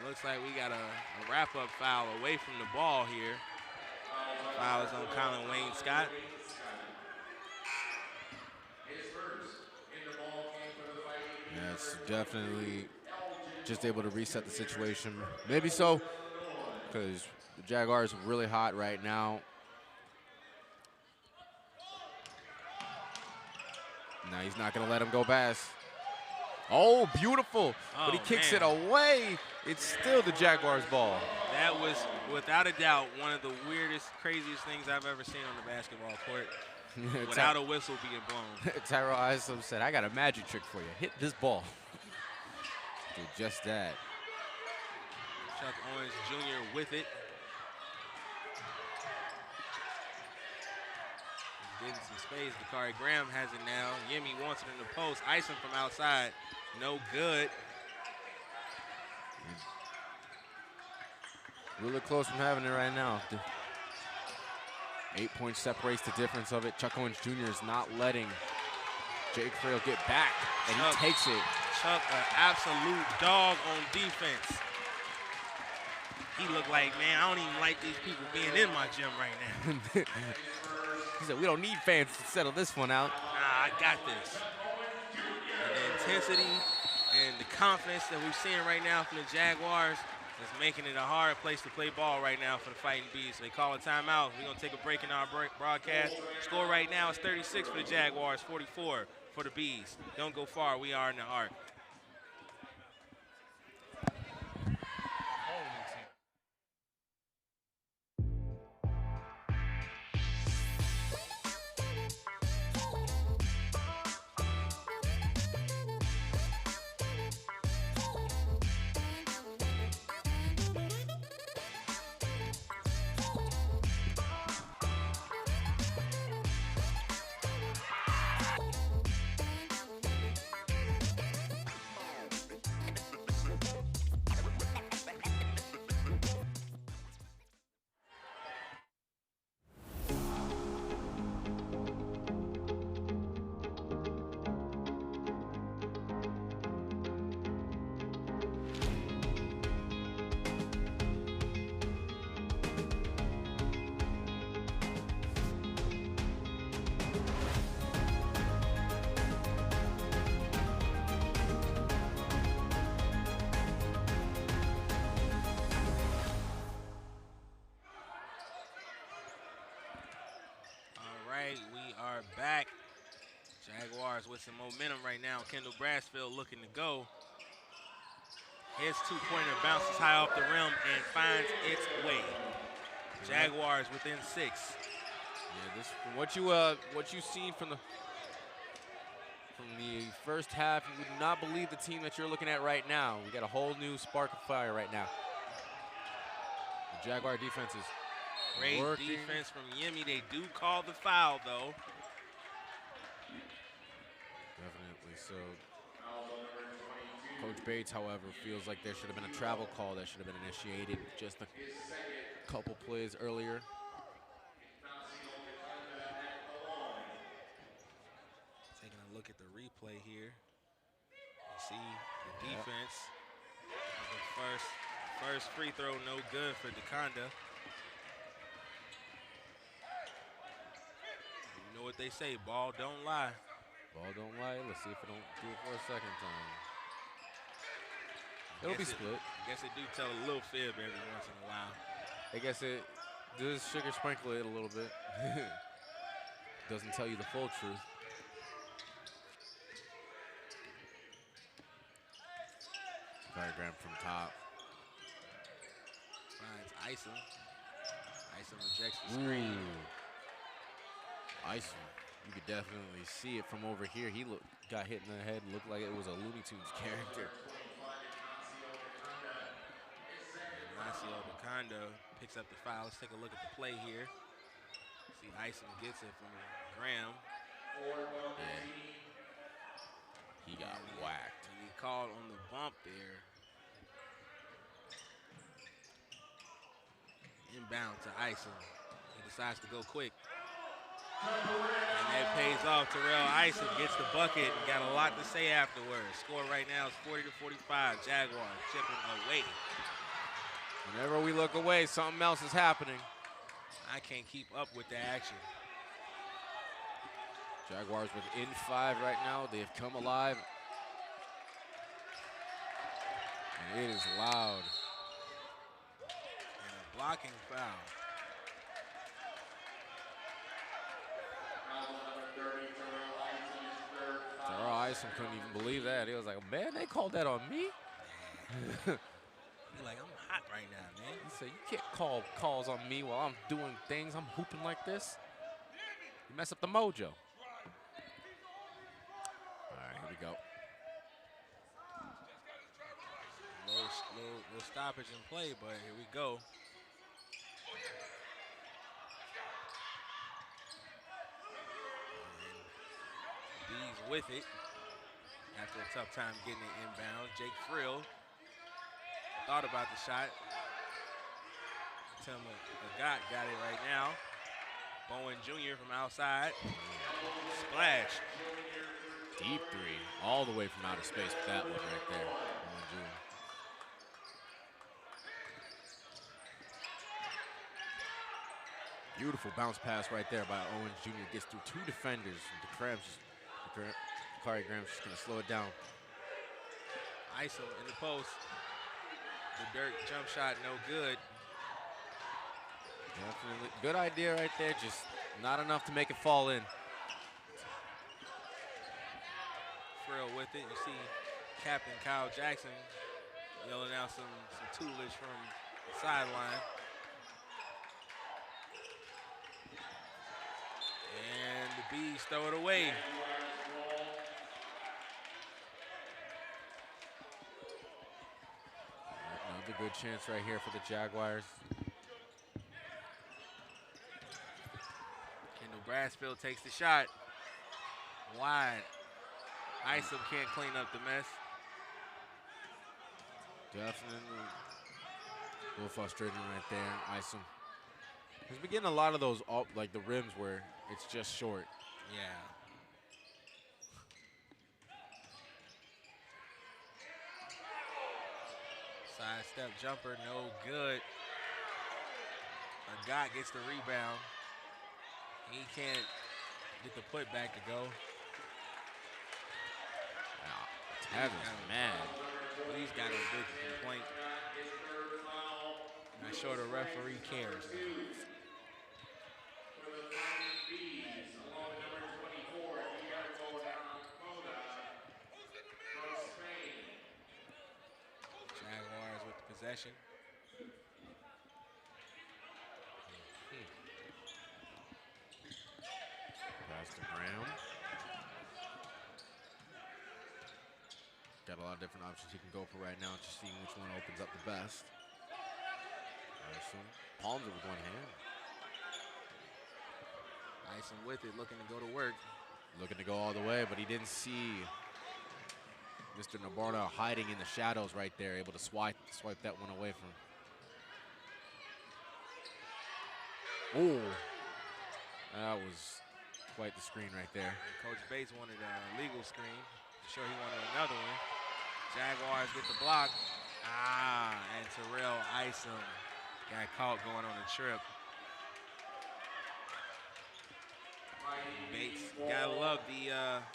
Looks like we got a wrap-up foul away from the ball here. Foul is on Colin Wayne Scott. Yeah, it's definitely just able to reset the situation. Maybe so, because the Jaguars are really hot right now. Now he's not going to let him go past. Oh, beautiful. But he kicks it away. It's still the Jaguars' ball. That was, without a doubt, one of the weirdest, craziest things I've ever seen on the basketball court. Without a whistle being blown. Tyrell Isom said, I got a magic trick for you. Hit this ball. Did just that. Chuck Owens Jr. with it. He's getting some space. Dakari Graham has it now. Yemi wants it in the post. Isom from outside. No good. Really close from having it right now. 8 points separates the difference of it. Chuck Owens Jr. is not letting Jake Frail get back, and he takes it. Chuck, an absolute dog on defense. He looked like, man, I don't even like these people being in my gym right now. He said, we don't need fans to settle this one out. Nah, I got this. And the intensity and the confidence that we're seeing right now from the Jaguars is making it a hard place to play ball right now for the Fighting Bees. They call a timeout. We're going to take a break in our broadcast. Score right now is 36 for the Jaguars, 44 for the Bees. Don't go far. We are in the arc. We are back. Jaguars with some momentum right now. Kendall Brassfield looking to go. His two-pointer bounces high off the rim and finds its way. Jaguars within 6. Yeah, this from what you've seen from the first half, you would not believe the team that you're looking at right now. We got a whole new spark of fire right now. The Jaguar defense is great working. Defense from Yemi. They do call the foul, though. Definitely. So, Coach Bates, however, feels like there should have been a travel call that should have been initiated just a couple plays earlier. Taking a look at the replay here. You see the defense. The first free throw, no good for DeConda. You know what they say, ball don't lie. Ball don't lie. Let's see if it don't do it for a second time. It'll be split. I guess it do tell a little fib every once in a while. I guess it does sugar sprinkle it a little bit. Doesn't tell you the full truth. Diagram from top. Finds Isom. Isom rejects the screen. Isom. You could definitely see it from over here. He got hit in the head and looked like it was a Looney Tunes character. Ignacio DeConda picks up the foul. Let's take a look at the play here. See, Isom gets it from Graham. Yeah. He got whacked. He called on the bump there. Inbound to Isom. He decides to go quick. And that pays off. Terrell Isom gets the bucket and got a lot to say afterwards. Score right now is 40-45. Jaguars chipping away. Whenever we look away, something else is happening. I can't keep up with the action. Jaguars within 5 right now. They have come alive. And it is loud. And a blocking foul. Terrell Isom couldn't even believe that. He was like, man, they called that on me? He's like, I'm hot right now, man. He said, you can't call calls on me while I'm doing things. I'm hooping like this. You mess up the mojo. All right, here we go. Little stoppage in play, but here we go. B's with it after a tough time getting it inbound. Jake Frill thought about the shot. Tim Agat got it right now. Bowen Jr. from outside. Splash. Deep 3, all the way from outer space with that one right there. Bowen Jr. Beautiful bounce pass right there by Owens Jr. Gets through 2 defenders. Dakari Graham's just gonna slow it down. Isom in the post. The dirt jump shot, no good. Definitely good idea right there, just not enough to make it fall in. Frill with it. You see Captain Kyle Jackson yelling out some toolage from the sideline. And the Bees throw it away. Another good chance right here for the Jaguars. Kendall Brassfield takes the shot. Wide. Isom can't clean up the mess. Definitely a little frustrating right there, Isom. He's been getting a lot of those, like the rims where it's just short. Yeah. Side step jumper, no good. Agat gets the rebound. He can't get the putback to go. Wow, Tavin's mad. He's got a big complaint. Not sure the referee cares. Jaguars with the possession. Pass to Graham. Got a lot of different options he can go for right now, just seeing which one opens up the best. Isom palms it with one hand. Isom with it, looking to go to work. Looking to go all the way, but he didn't see Mr. Nabarna hiding in the shadows right there, able to swipe that one away from. Oh, that was quite the screen right there. Coach Bates wanted a legal screen. Sure he wanted another one. Jaguars get the block. And Terrell Isom got caught going on a trip. Bates, gotta love the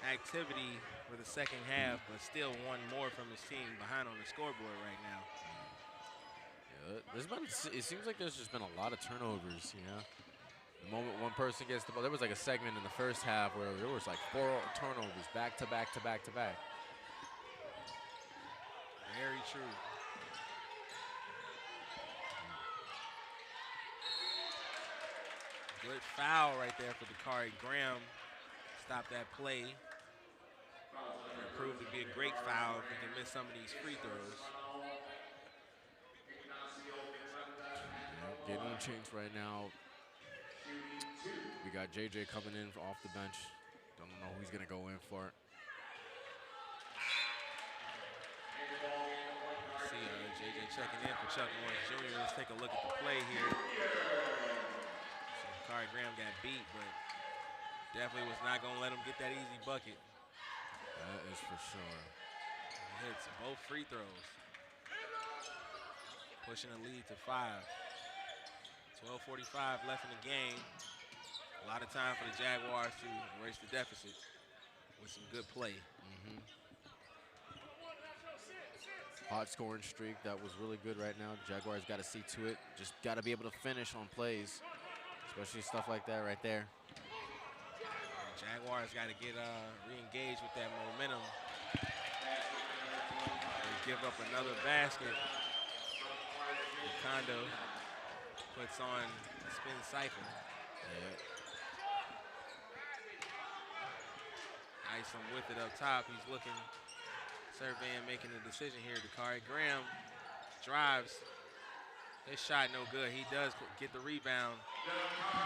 activity for the second half, but still one more from his team behind on the scoreboard right now. Yeah, it seems like there's just been a lot of turnovers, you know? The moment one person gets the ball, there was like a segment in the first half where there was like 4 turnovers back to back to back to back. Very true. Good foul right there for Dakari Graham. Stop that play. It proved to be a great foul if he can miss some of these free throws. Getting on change right now. We got JJ coming in off the bench. Don't know who he's going to go in for it. See JJ checking in for Chuck Lawrence Jr. Let's take a look at the play here. So Kari Graham got beat, but definitely was not going to let him get that easy bucket. That is for sure. He hits both free throws. Pushing the lead to 5. 12:45 left in the game. A lot of time for the Jaguars to erase the deficit with some good play. Hot scoring streak. That was really good right now. Jaguars got to see to it. Just got to be able to finish on plays, especially stuff like that right there. Jaguars got to get re-engaged with that momentum. They give up another basket. Kondo puts on a spin cycle. Isom with it up top. He's looking, surveying, making a decision here. Dakari Graham drives. His shot no good. He does get the rebound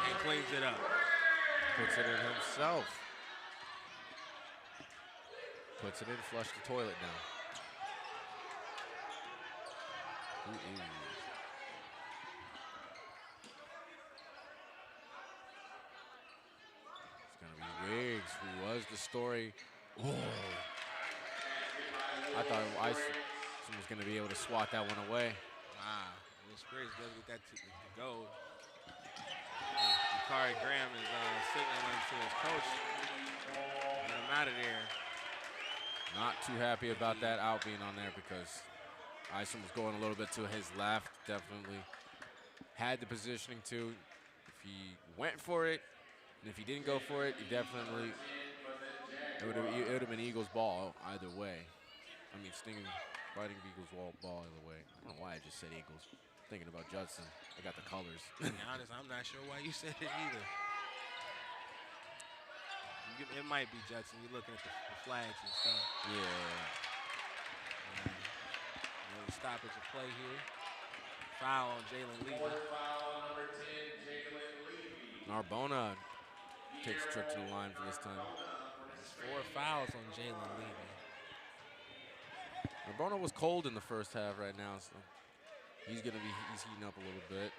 and cleans it up. Puts it in himself. Puts it in, flush the toilet down. It's going to be Riggs, who was the story. Oh. I thought Isom was going to be able to swat that one away. Wow. Will Spriggs does get that to go. Dakari Graham is signaling to his coach. Get him out of there. Not too happy about that out being on there because Isom was going a little bit to his left. Definitely had the positioning to. If he went for it, and if he didn't go for it, he definitely, it would have been Eagles ball either way. I mean, fighting Eagles ball either way. I don't know why I just said Eagles. Thinking about Judson. I got the colors. To be honest, I'm not sure why you said it either. It might be Judson. You're looking at the flags and stuff. Yeah. Another stoppage of play here. Foul on Jalen Levy. Foul number 10, Jalen Levy. Narbona takes a trip to the line for this time. There's 4 fouls on Jalen Levy. Narbona was cold in the first half right now, so he's heating up a little bit.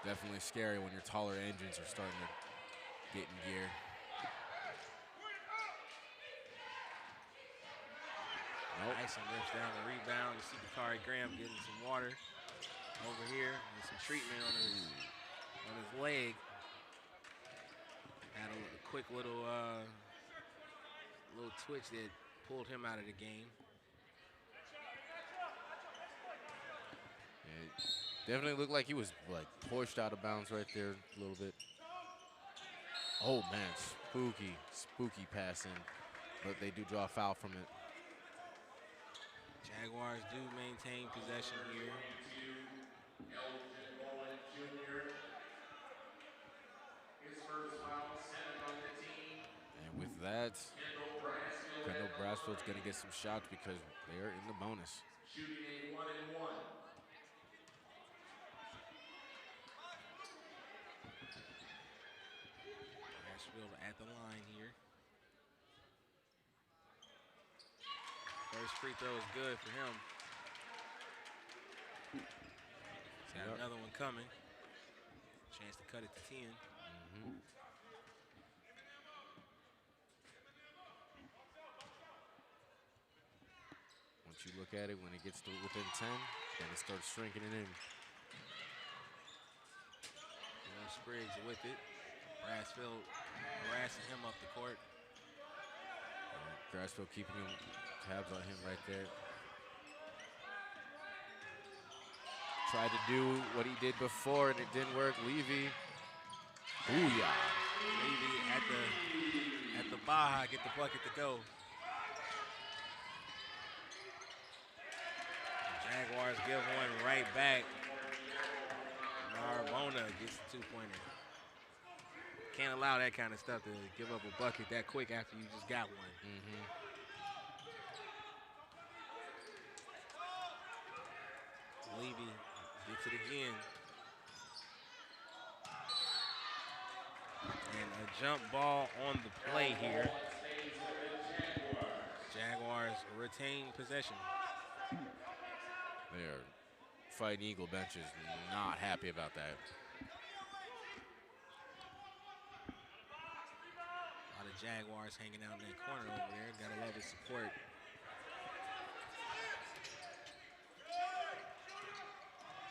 Definitely scary when your taller engines are starting to get in gear. Isom lifts down the rebound. You see Dakari Graham getting some water over here and some treatment on his leg. Had a quick little twitch that pulled him out of the game. It definitely looked like he was pushed out of bounds right there a little bit. Oh man, spooky passing, but they do draw a foul from it. Jaguars do maintain possession here. And with that, Kendall Brasfield's going to get some shots because they're in the bonus. Shooting a 1-and-1. Brasfield at the line here. First free throw is good for him. He's got another one coming. Chance to cut it to 10. Once you look at it, when it gets to within 10, then it starts shrinking it in. Spriggs with it. Brasfield harassing him up the court. Brasfield keeping tabs on him right there. Tried to do what he did before and it didn't work. Levy. Booyah. Levy at the Baja, get the bucket to go. Jaguars give one right back. Narbona gets the 2-pointer. Can't allow that kind of stuff to give up a bucket that quick after you just got one. Levy it again. And a jump ball on the play here. Jaguars retain possession. Their Fighting Eagle bench is not happy about that. A lot of Jaguars hanging out in that corner over there. Gotta love his support.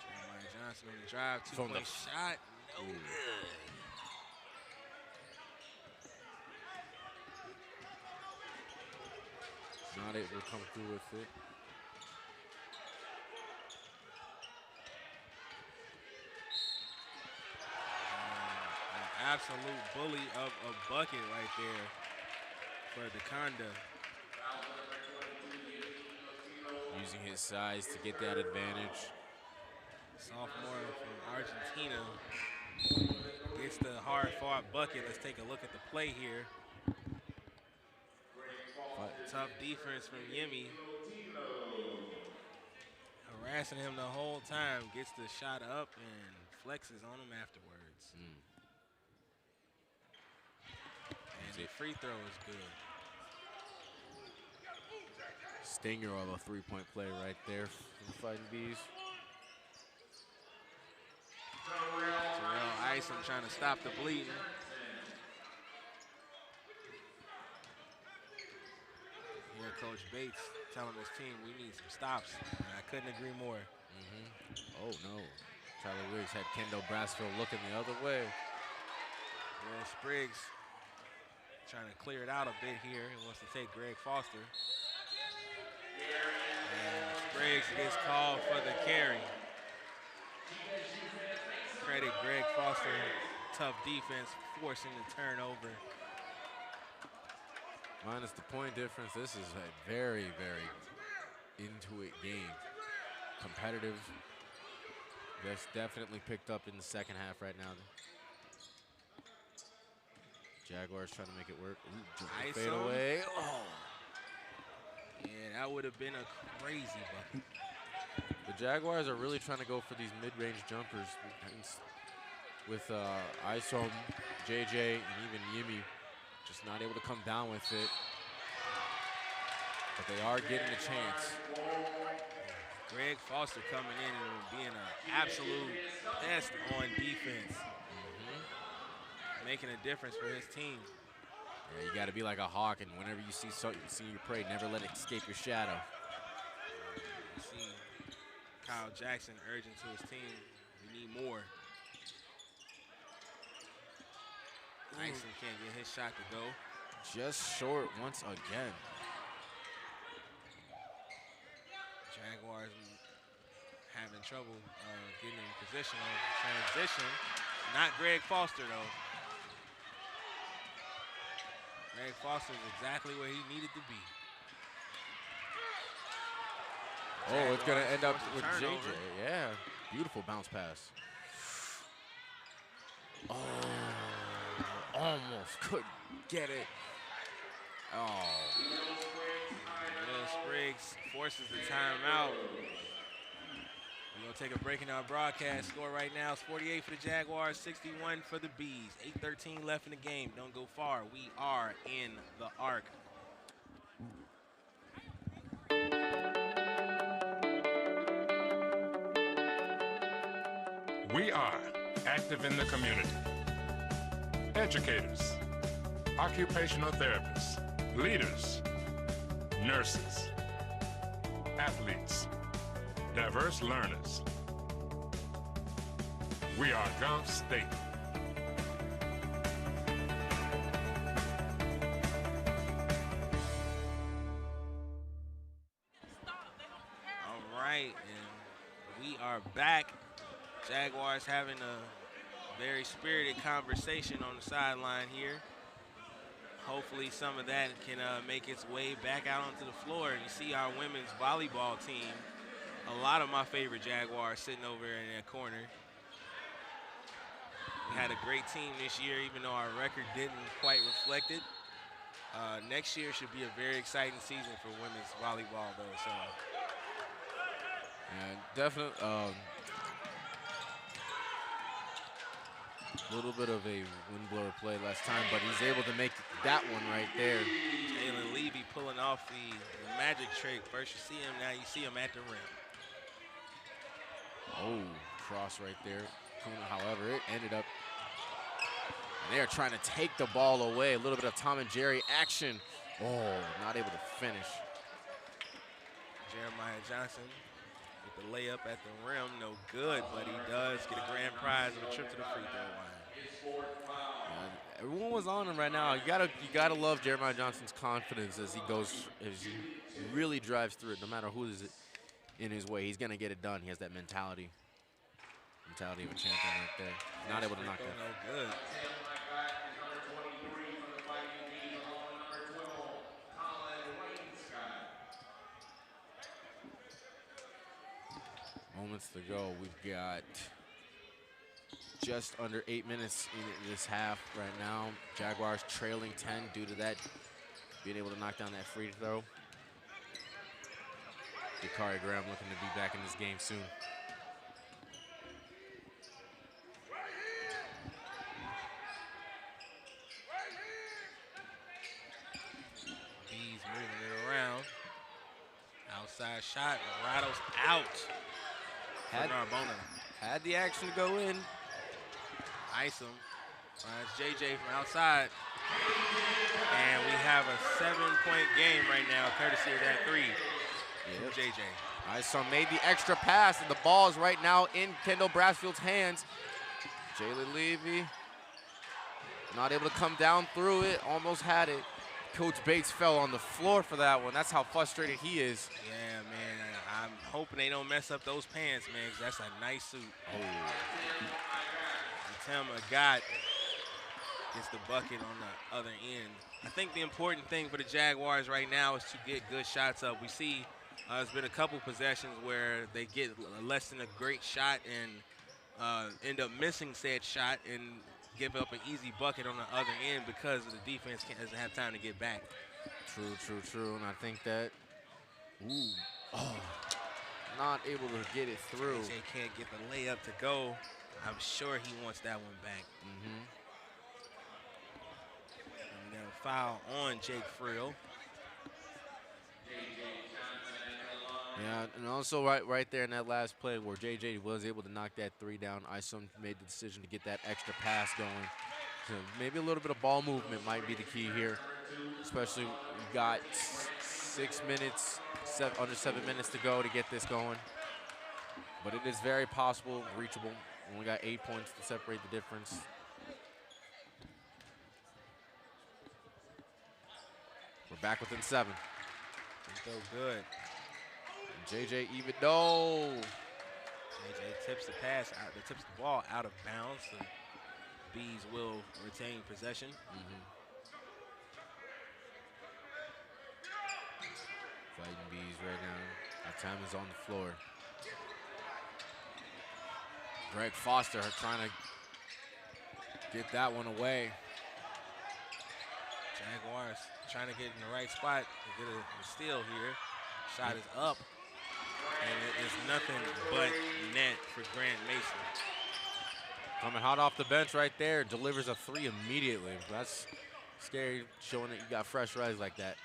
Jeremiah Johnson on the drive, two-point shot. No good. Not able to come through with it. An absolute bully of a bucket right there for DeConda. Using his size to get that advantage. Sophomore from Argentina gets the hard-fought bucket. Let's take a look at the play here. Tough defense from Yemi. Harassing him the whole time. Gets the shot up and flexes on him afterwards. And the free throw is good. Stinger of a three-point play right there for the Fighting Bees. Terrell Isom trying to stop the bleeding. Here, Coach Bates telling his team we need some stops. And I couldn't agree more. Oh no. Tyler Wiggs had Kendall Brassfield looking the other way. Will Spriggs trying to clear it out a bit here. He wants to take Greg Foster. And Spriggs gets called for the carry. Credit Greg Foster, tough defense, forcing the turnover. Minus the point difference, this is a very, very into it game. Competitive. That's definitely picked up in the second half right now. Jaguars trying to make it work. Ooh, fade away. Oh. Yeah, that would have been a crazy bucket. The Jaguars are really trying to go for these mid-range jumpers with Isom, JJ, and even Yimi just not able to come down with it. But they are getting a chance. Greg Foster coming in and being an absolute pest on defense. Making a difference for his team. Yeah, you got to be like a hawk, and whenever you see your prey, never let it escape your shadow. You see Kyle Jackson urging to his team, we need more. Isom can't get his shot to go. Just short once again. Jaguars having trouble getting in position on transition. Not Greg Foster, though. Greg Foster is exactly where he needed to be. Oh, it's going to end up with JJ. Yeah, beautiful bounce pass. Oh, almost couldn't get it. Oh. Will Spriggs forces the timeout. We're going to take a break in our broadcast. Score right now is 48 for the Jaguars, 61 for the Bees. 8:13 left in the game. Don't go far. We are in the arc. We are active in the community. Educators, occupational therapists, leaders, nurses, athletes, diverse learners. We are Gulf State. All right, and we are back. Jaguars having a very spirited conversation on the sideline here. Hopefully some of that can make its way back out onto the floor. And you see our women's volleyball team, a lot of my favorite Jaguars sitting over in that corner. We had a great team this year, even though our record didn't quite reflect it. Next year should be a very exciting season for women's volleyball, though. So, and definitely, A little bit of a windblower play last time, but he's able to make that one right there. Jalen Levy pulling off the magic trick. First you see him, now you see him at the rim. Oh, cross right there. However, it ended up. And they are trying to take the ball away. A little bit of Tom and Jerry action. Oh, not able to finish. Jeremiah Johnson with the layup at the rim, no good, but he does get a grand prize of a trip to the free throw line. Everyone was on him right now. You gotta love Jeremiah Johnson's confidence as he really drives through it. No matter who is in his way, he's gonna get it done. He has that mentality of a champion right there. Not able to knock that. No good. Moments to go. We've got just under 8 minutes in this half right now. Jaguars trailing 10 due to that being able to knock down that free throw. Dakari Graham looking to be back in this game soon. Bees moving it around. Outside shot, rattles out. Had the action to go in. Isom finds JJ from outside. And we have a 7-point game right now, courtesy of that three from JJ. Isom made the extra pass, and the ball is right now in Kendall Brassfield's hands. Jalen Levy not able to come down through it, almost had it. Coach Bates fell on the floor for that one. That's how frustrated he is. Yeah, man. I'm hoping they don't mess up those pants, man, because that's a nice suit. Oh. Tim Agat gets the bucket on the other end. I think the important thing for the Jaguars right now is to get good shots up. We see there's been a couple possessions where they get less than a great shot and end up missing said shot and give up an easy bucket on the other end because the defense doesn't have time to get back. True. And I think that, not able to get it through. JJ can't get the layup to go. I'm sure he wants that one back. And we got a foul on Jake Frill. Yeah, and also right there in that last play where JJ was able to knock that three down, Isom made the decision to get that extra pass going. So maybe a little bit of ball movement might be the key here, especially we got 6 minutes, under 7 minutes to go to get this going. But it is very possible, reachable. Only got 8 points to separate the difference. We're back within 7. So good. JJ even though. JJ tips the pass out, tips the ball out of bounds. The Bees will retain possession. Fighting Bees right now. Our time is on the floor. Greg Foster trying to get that one away. Jaguars trying to get in the right spot to get a steal here. Shot is up. And it is nothing but net for Grant Mason. Coming hot off the bench right there, delivers a three immediately. That's scary, showing that you got fresh legs like that.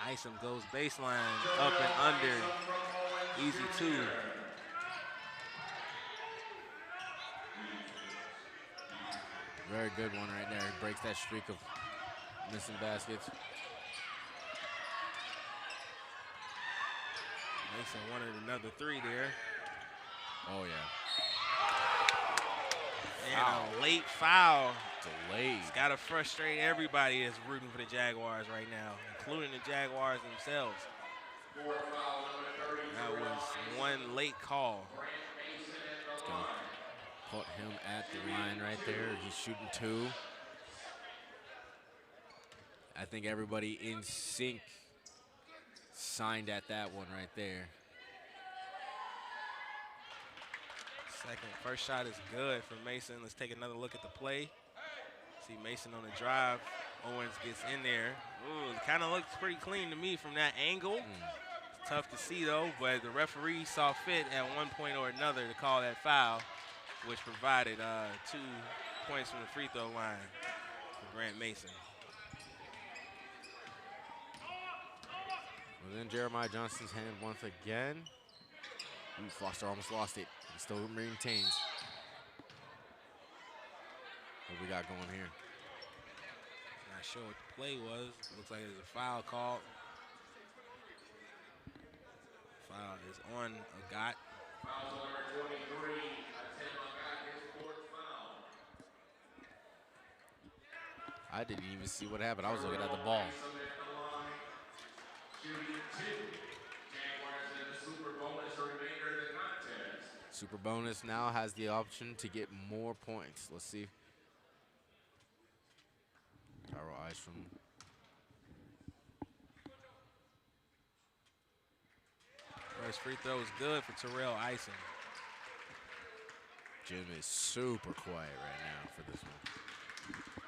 Isom goes baseline, up and under. Easy two. Very good one right there. He breaks that streak of missing baskets. Mason wanted another three there. Oh, yeah. And a late foul. Delayed. It's got to frustrate everybody that's rooting for the Jaguars right now, including the Jaguars themselves. That was one late call. It's going to put him at the line right there. He's shooting two. I think everybody in sync signed at that one right there. First shot is good for Mason. Let's take another look at the play. See Mason on the drive. Owens gets in there. Ooh, it kind of looks pretty clean to me from that angle. It's tough to see though, but the referee saw fit at one point or another to call that foul. which provided 2 points from the free throw line for Grant Mason. Well, then Jeremiah Johnson's hand once again. Ooh, Foster almost lost it. He still maintains. What we got going here? Not sure what the play was. Looks like there's a foul called. Foul is on Agat. Foul number 23, Tim Agat, his fourth foul. I didn't even see what happened. I was looking at the ball. Super bonus now has the option to get more points. Let's see. Tyrell Isham. First free throw is good for Terrell Ison. Jim is super quiet right now for this one.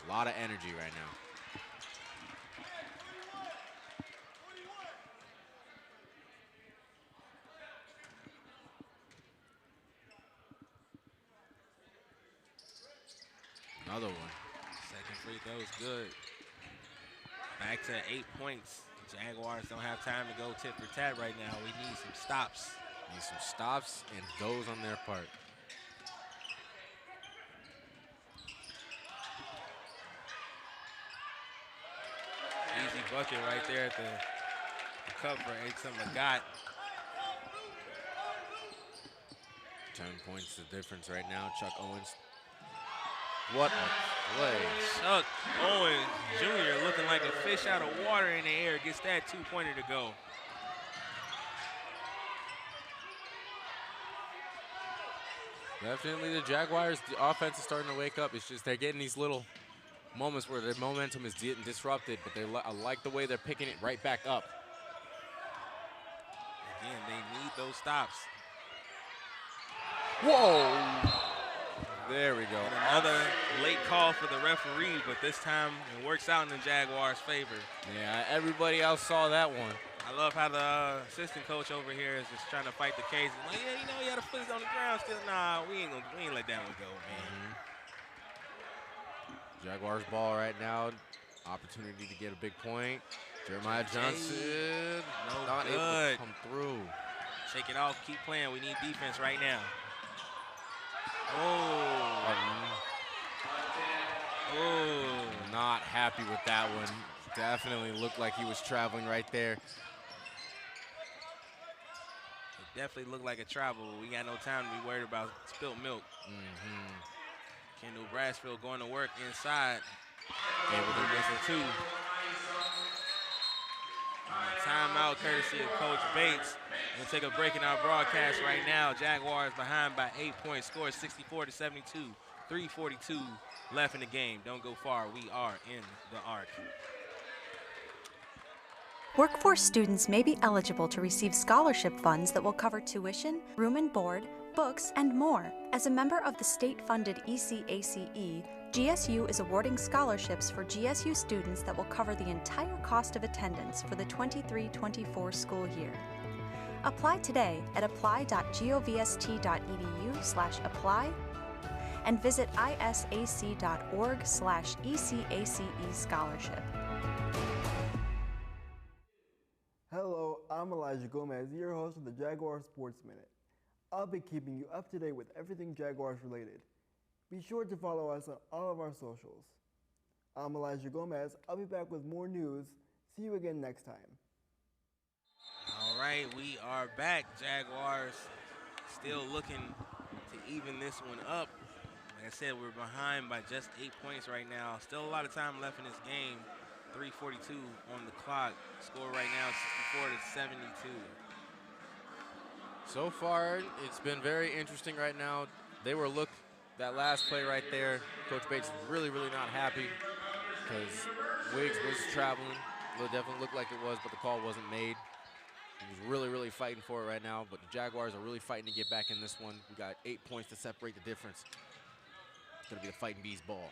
A lot of energy right now. Another one. Second free throw is good. Back to 8 points. Jaguars don't have time to go tit for tat right now. We need some stops. Need some stops and those on their part. Easy bucket right there at the cup for Tim Agat. 10 points the difference right now. Chuck Owens. What a play. Chuck Owens Jr. looking like a fish out of water in the air. Gets that 2-pointer to go. Definitely the Jaguars' offense is starting to wake up. It's just they're getting these little moments where their momentum is getting disrupted, but I like the way they're picking it right back up. Again, they need those stops. Whoa! There we go. And another late call for the referee, but this time it works out in the Jaguars' favor. Yeah, everybody else saw that one. I love how the assistant coach over here is just trying to fight the case. Like, yeah, you know, he had a foot on the ground still. Nah, we ain't let that one go, man. Jaguars ball right now. Opportunity to get a big point. Jeremiah Johnson not able to come through. Shake it off, keep playing. We need defense right now. Oh. Oh. Not happy with that one. Definitely looked like he was traveling right there. It definitely looked like a travel. We got no time to be worried about spilt milk. Kendall Brassfield going to work inside. Able to miss it too. Timeout courtesy of Coach Bates. We'll take a break in our broadcast right now. Jaguars behind by 8 points. Score 64-72. 3:42 left in the game. Don't go far. We are in the arc. Workforce students may be eligible to receive scholarship funds that will cover tuition, room and board, books, and more. As a member of the state-funded ECACE, GSU is awarding scholarships for GSU students that will cover the entire cost of attendance for the 23-24 school year. Apply today at apply.govst.edu/apply and visit isac.org/ECACE scholarship. Hello, I'm Elijah Gomez, your host of the Jaguar Sports Minute. I'll be keeping you up to date with everything Jaguars related. Be sure to follow us on all of our socials. I'm Elijah Gomez. I'll be back with more news. See you again next time. All right, we are back. Jaguars still looking to even this one up. Like I said, we're behind by just 8 points right now. Still a lot of time left in this game. 3:42 on the clock. Score right now 64-72. So far, it's been very interesting right now. That last play right there, Coach Bates really not happy because Wiggs was traveling. It definitely looked like it was, but the call wasn't made. He was really fighting for it right now, but the Jaguars are really fighting to get back in this one. We got 8 points to separate the difference. It's gonna be the Fighting Bees ball.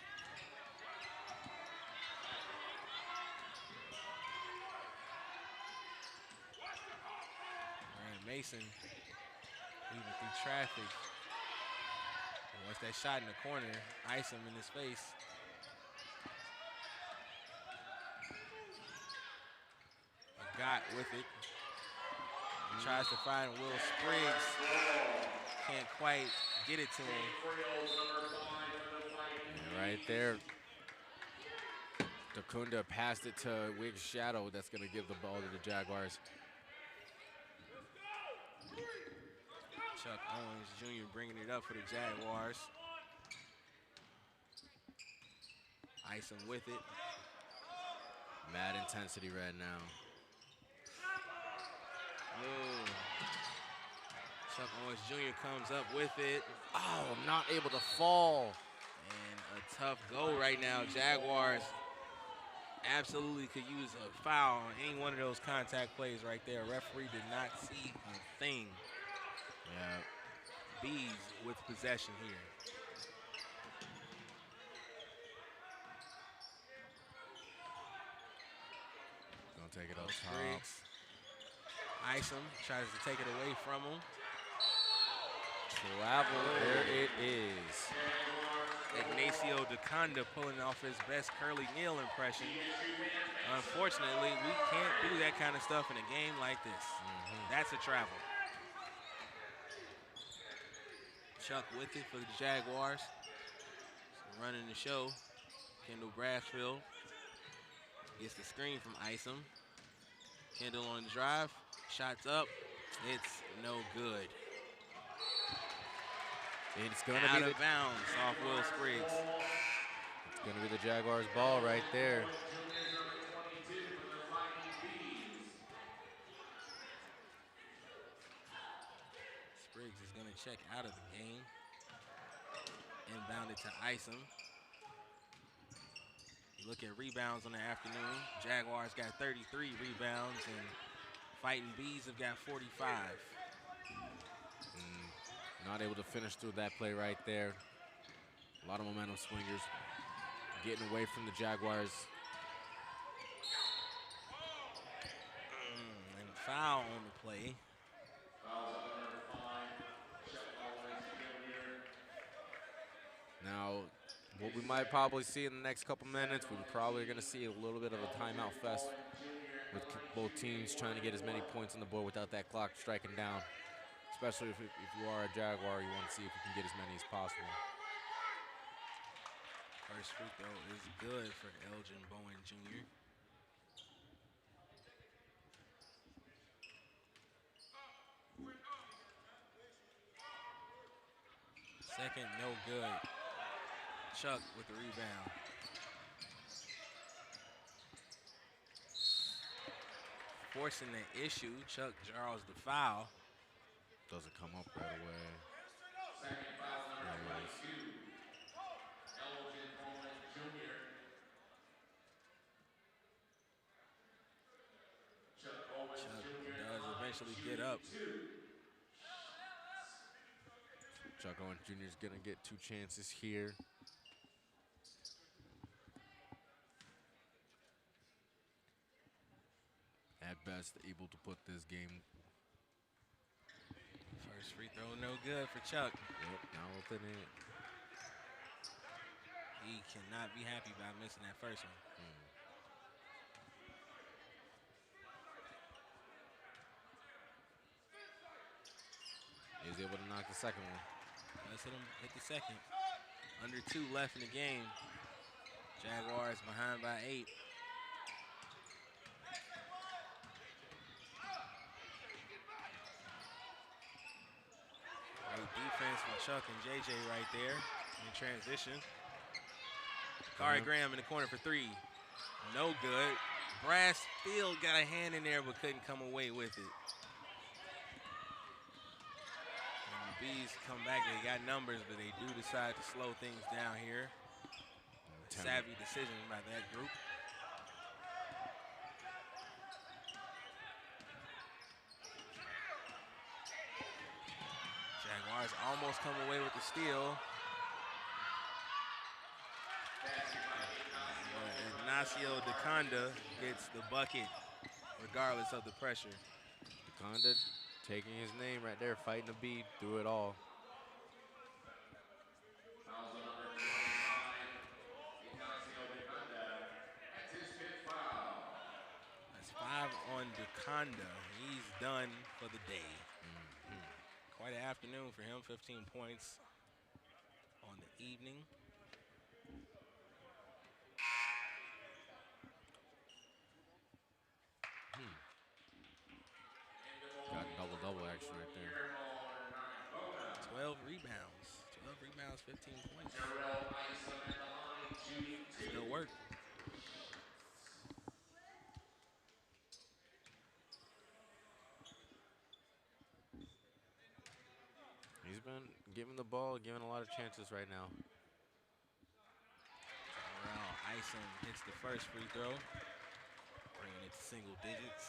Mason even through traffic. Once that shot in the corner, ice him in his face. Got with it. He tries to find Will Spriggs. Can't quite get it to him. And right there, Dakunda passed it to Wiggs Shadow. That's going to give the ball to the Jaguars. Chuck Owens Jr. bringing it up for the Jaguars. Ice him with it. Mad intensity right now. Oh. Chuck Owens Jr. comes up with it. Oh, not able to fall. And a tough goal right now. Jaguars absolutely could use a foul on any one of those contact plays right there. Referee did not see a thing. Yeah. Bees with possession here. Gonna take it up top. Spriggs. Ice him, tries to take it away from him. Travel, there it is. Ignacio Dakunda pulling off his best Curly Neal impression. Unfortunately, we can't do that kind of stuff in a game like this. That's a travel. Chuck with it for the Jaguars. Running the show. Kendall Brasfield gets the screen from Isom. Kendall on the drive. Shots up. It's no good. It's going to Out be of bounds off Will Spriggs. It's going to be the Jaguars' ball right there. Spriggs is going to check out of the game. Inbounded to Isom. You look at rebounds on the afternoon. Jaguars got 33 rebounds and Fighting Bees have got 45. Not able to finish through that play right there. A lot of momentum swingers getting away from the Jaguars. And foul on the play. Now, what we might probably see in the next couple minutes, we're probably going to see a little bit of a timeout fest with both teams trying to get as many points on the board without that clock striking down. Especially if you are a Jaguar, you want to see if you can get as many as possible. First free throw is good for Elgin Bowen Jr. Second, no good. Chuck with the rebound. Forcing the issue, Chuck draws the foul. Doesn't come up right away. Chuck does eventually get up. Chuck Owens Jr. is going to get 2 chances here. At best, able to put this game. First free throw, no good for Chuck. Yep, now within it. He cannot be happy about missing that first one. He's able to knock the second one. Let's hit the second. Under 2 left in the game. Jaguars behind by 8. Great defense from Chuck and JJ right there in transition. Kari Graham in the corner for 3. No good. Brasfield got a hand in there but couldn't come away with it. And the Bees come back. They got numbers, but they do decide to slow things down here. Savvy decision by that group. Jaguars almost come away with the steal. Ignacio Dakunda gets the bucket regardless of the pressure. Dakunda taking his name right there, fighting the beat through it all. Wakanda. He's done for the day. Quite an afternoon for him, 15 points on the evening. Got double-double action right there. 12 rebounds. 12 rebounds, 15 points. Still work. He's been giving the ball, giving a lot of chances right now. Isom hits the first free throw, bringing it to single digits.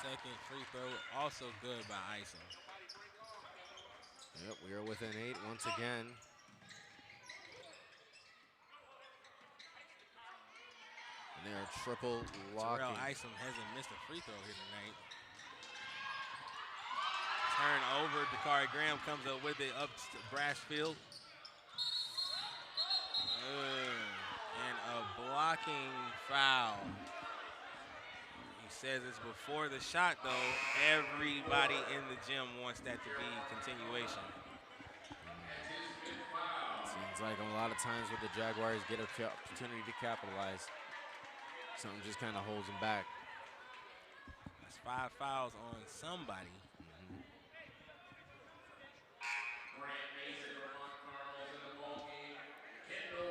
Second free throw, also good by Isom. Yep, we are within 8 once again. And they are triple locking. Terrell Isom hasn't missed a free throw here tonight. Turnover, Dakari Graham comes up with it up to Brashfield. And a blocking foul. He says it's before the shot, though. Everybody in the gym wants that to be continuation. Seems like a lot of times when the Jaguars get an opportunity to capitalize, something just kind of holds them back. That's 5 fouls on somebody.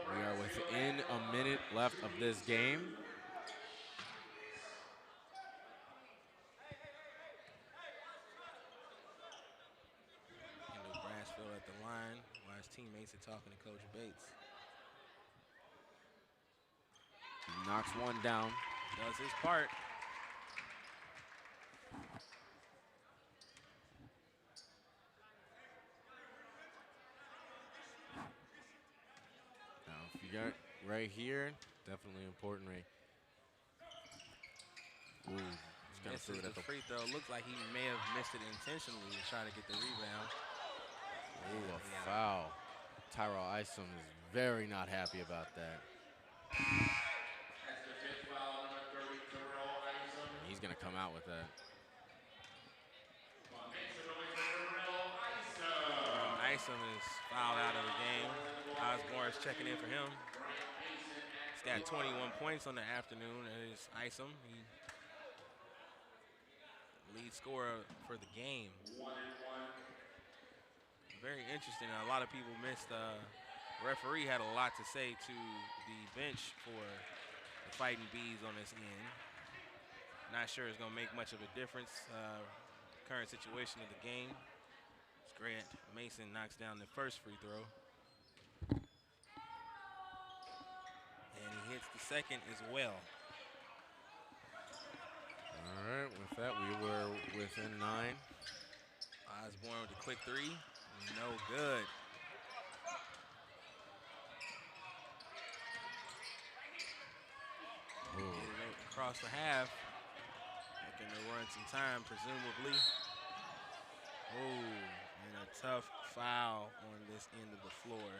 We are within a minute left of this game. Kendall Brashfield at the line while his teammates are talking to Coach Bates. He knocks one down. Does his part. Now, if you got right here, definitely important, right? Ooh, just kind of threw it at The free throw. Looks like he may have missed it intentionally to try to get the rebound. Ooh, a foul. Tyrell Isom is very not happy about that. He's going to come out with that. Isom is fouled out of the game. Osborne is checking in for him. He's got 21 points on the afternoon. That is Isom. He lead scorer for the game. Very interesting. A lot of people missed. The referee had a lot to say to the bench for the Fighting Bees on this end. Not sure it's going to make much of a difference. Current situation of the game. Grant Mason knocks down the first free throw. And he hits the second as well. All right, with that, we were within 9. Osborne with the quick three. No good. Across the half. Looking to run some time, presumably. Oh, and a tough foul on this end of the floor.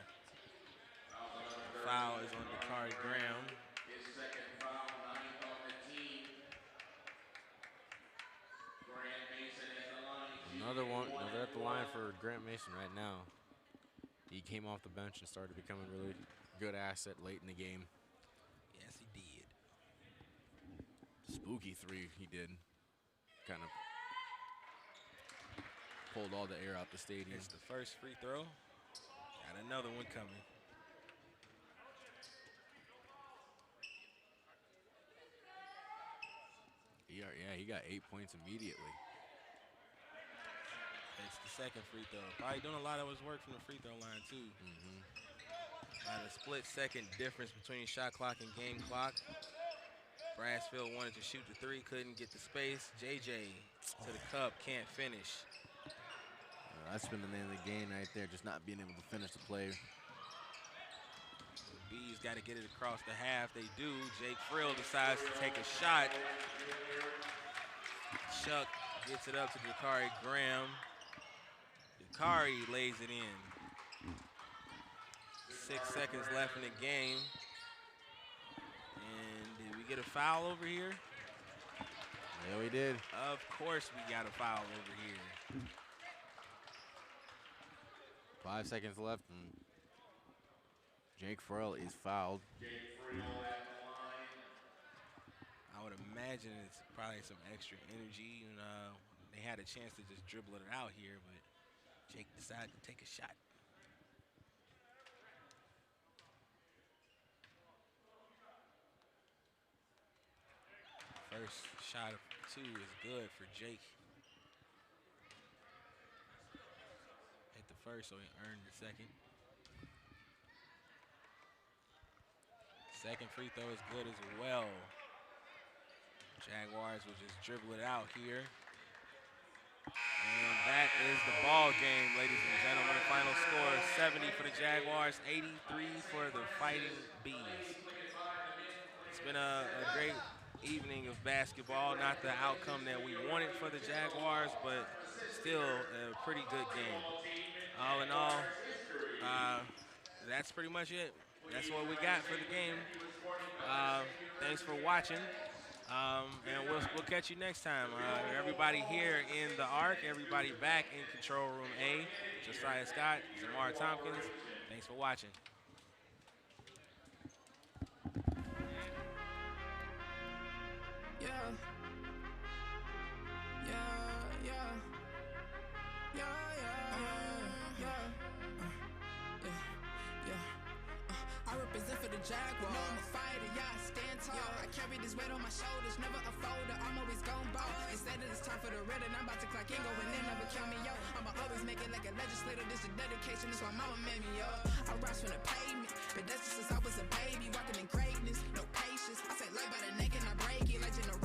The foul is on Dakari Graham. His second foul, 9th on the team. Grant Mason at the line. Another one. No, they're at the line for Grant Mason right now. He came off the bench and started becoming a really good asset late in the game. Yes, he did. Spooky three he did. Kind of pulled all the air out the stadium. It's the first free throw. Got another one coming. Yeah, he got 8 points immediately. It's the second free throw. Probably doing a lot of his work from the free throw line, too. About a split-second difference between shot clock and game clock. Brashfield wanted to shoot the three, couldn't get the space. JJ to the cup, can't finish. That's been the name of the game right there, just not being able to finish the play. The Bees got to get it across the half. They do. Jake Frill decides to take a shot. Chuck gets it up to Dakari Graham. Kari lays it in. 6 seconds left in the game. And did we get a foul over here? Yeah, we did. Of course we got a foul over here. 5 seconds left, and Jake Frill is fouled. I would imagine it's probably some extra energy, and they had a chance to just dribble it out here, but Jake decided to take a shot. First shot of 2 is good for Jake. Hit the first, so he earned the second. Second free throw is good as well. Jaguars will just dribble it out here. And that is the ball game, ladies and gentlemen. Final score, 70 for the Jaguars, 83 for the Fighting Bees. It's been a great evening of basketball. Not the outcome that we wanted for the Jaguars, but still a pretty good game. All in all, that's pretty much it. That's what we got for the game. Thanks for watching. And we'll catch you next time. Everybody here in the ARC, everybody back in Control Room A. Josiah Scott, Zamar Tompkins. Thanks for watching. I represent for the Jaguars. No, I'm a fighter, yeah, I stand tall. I carry this weight on my shoulders, never a folder. I'm always gon' ball. They said that it's time for the red, and I'm about to clock in, go and then never count me out. I'ma always make it like a legislator. This is dedication, that's why mama made me up. I rise from the pavement, but that's just since I was a baby, walking in greatness, no patience. I say life by the neck and I break it like generation.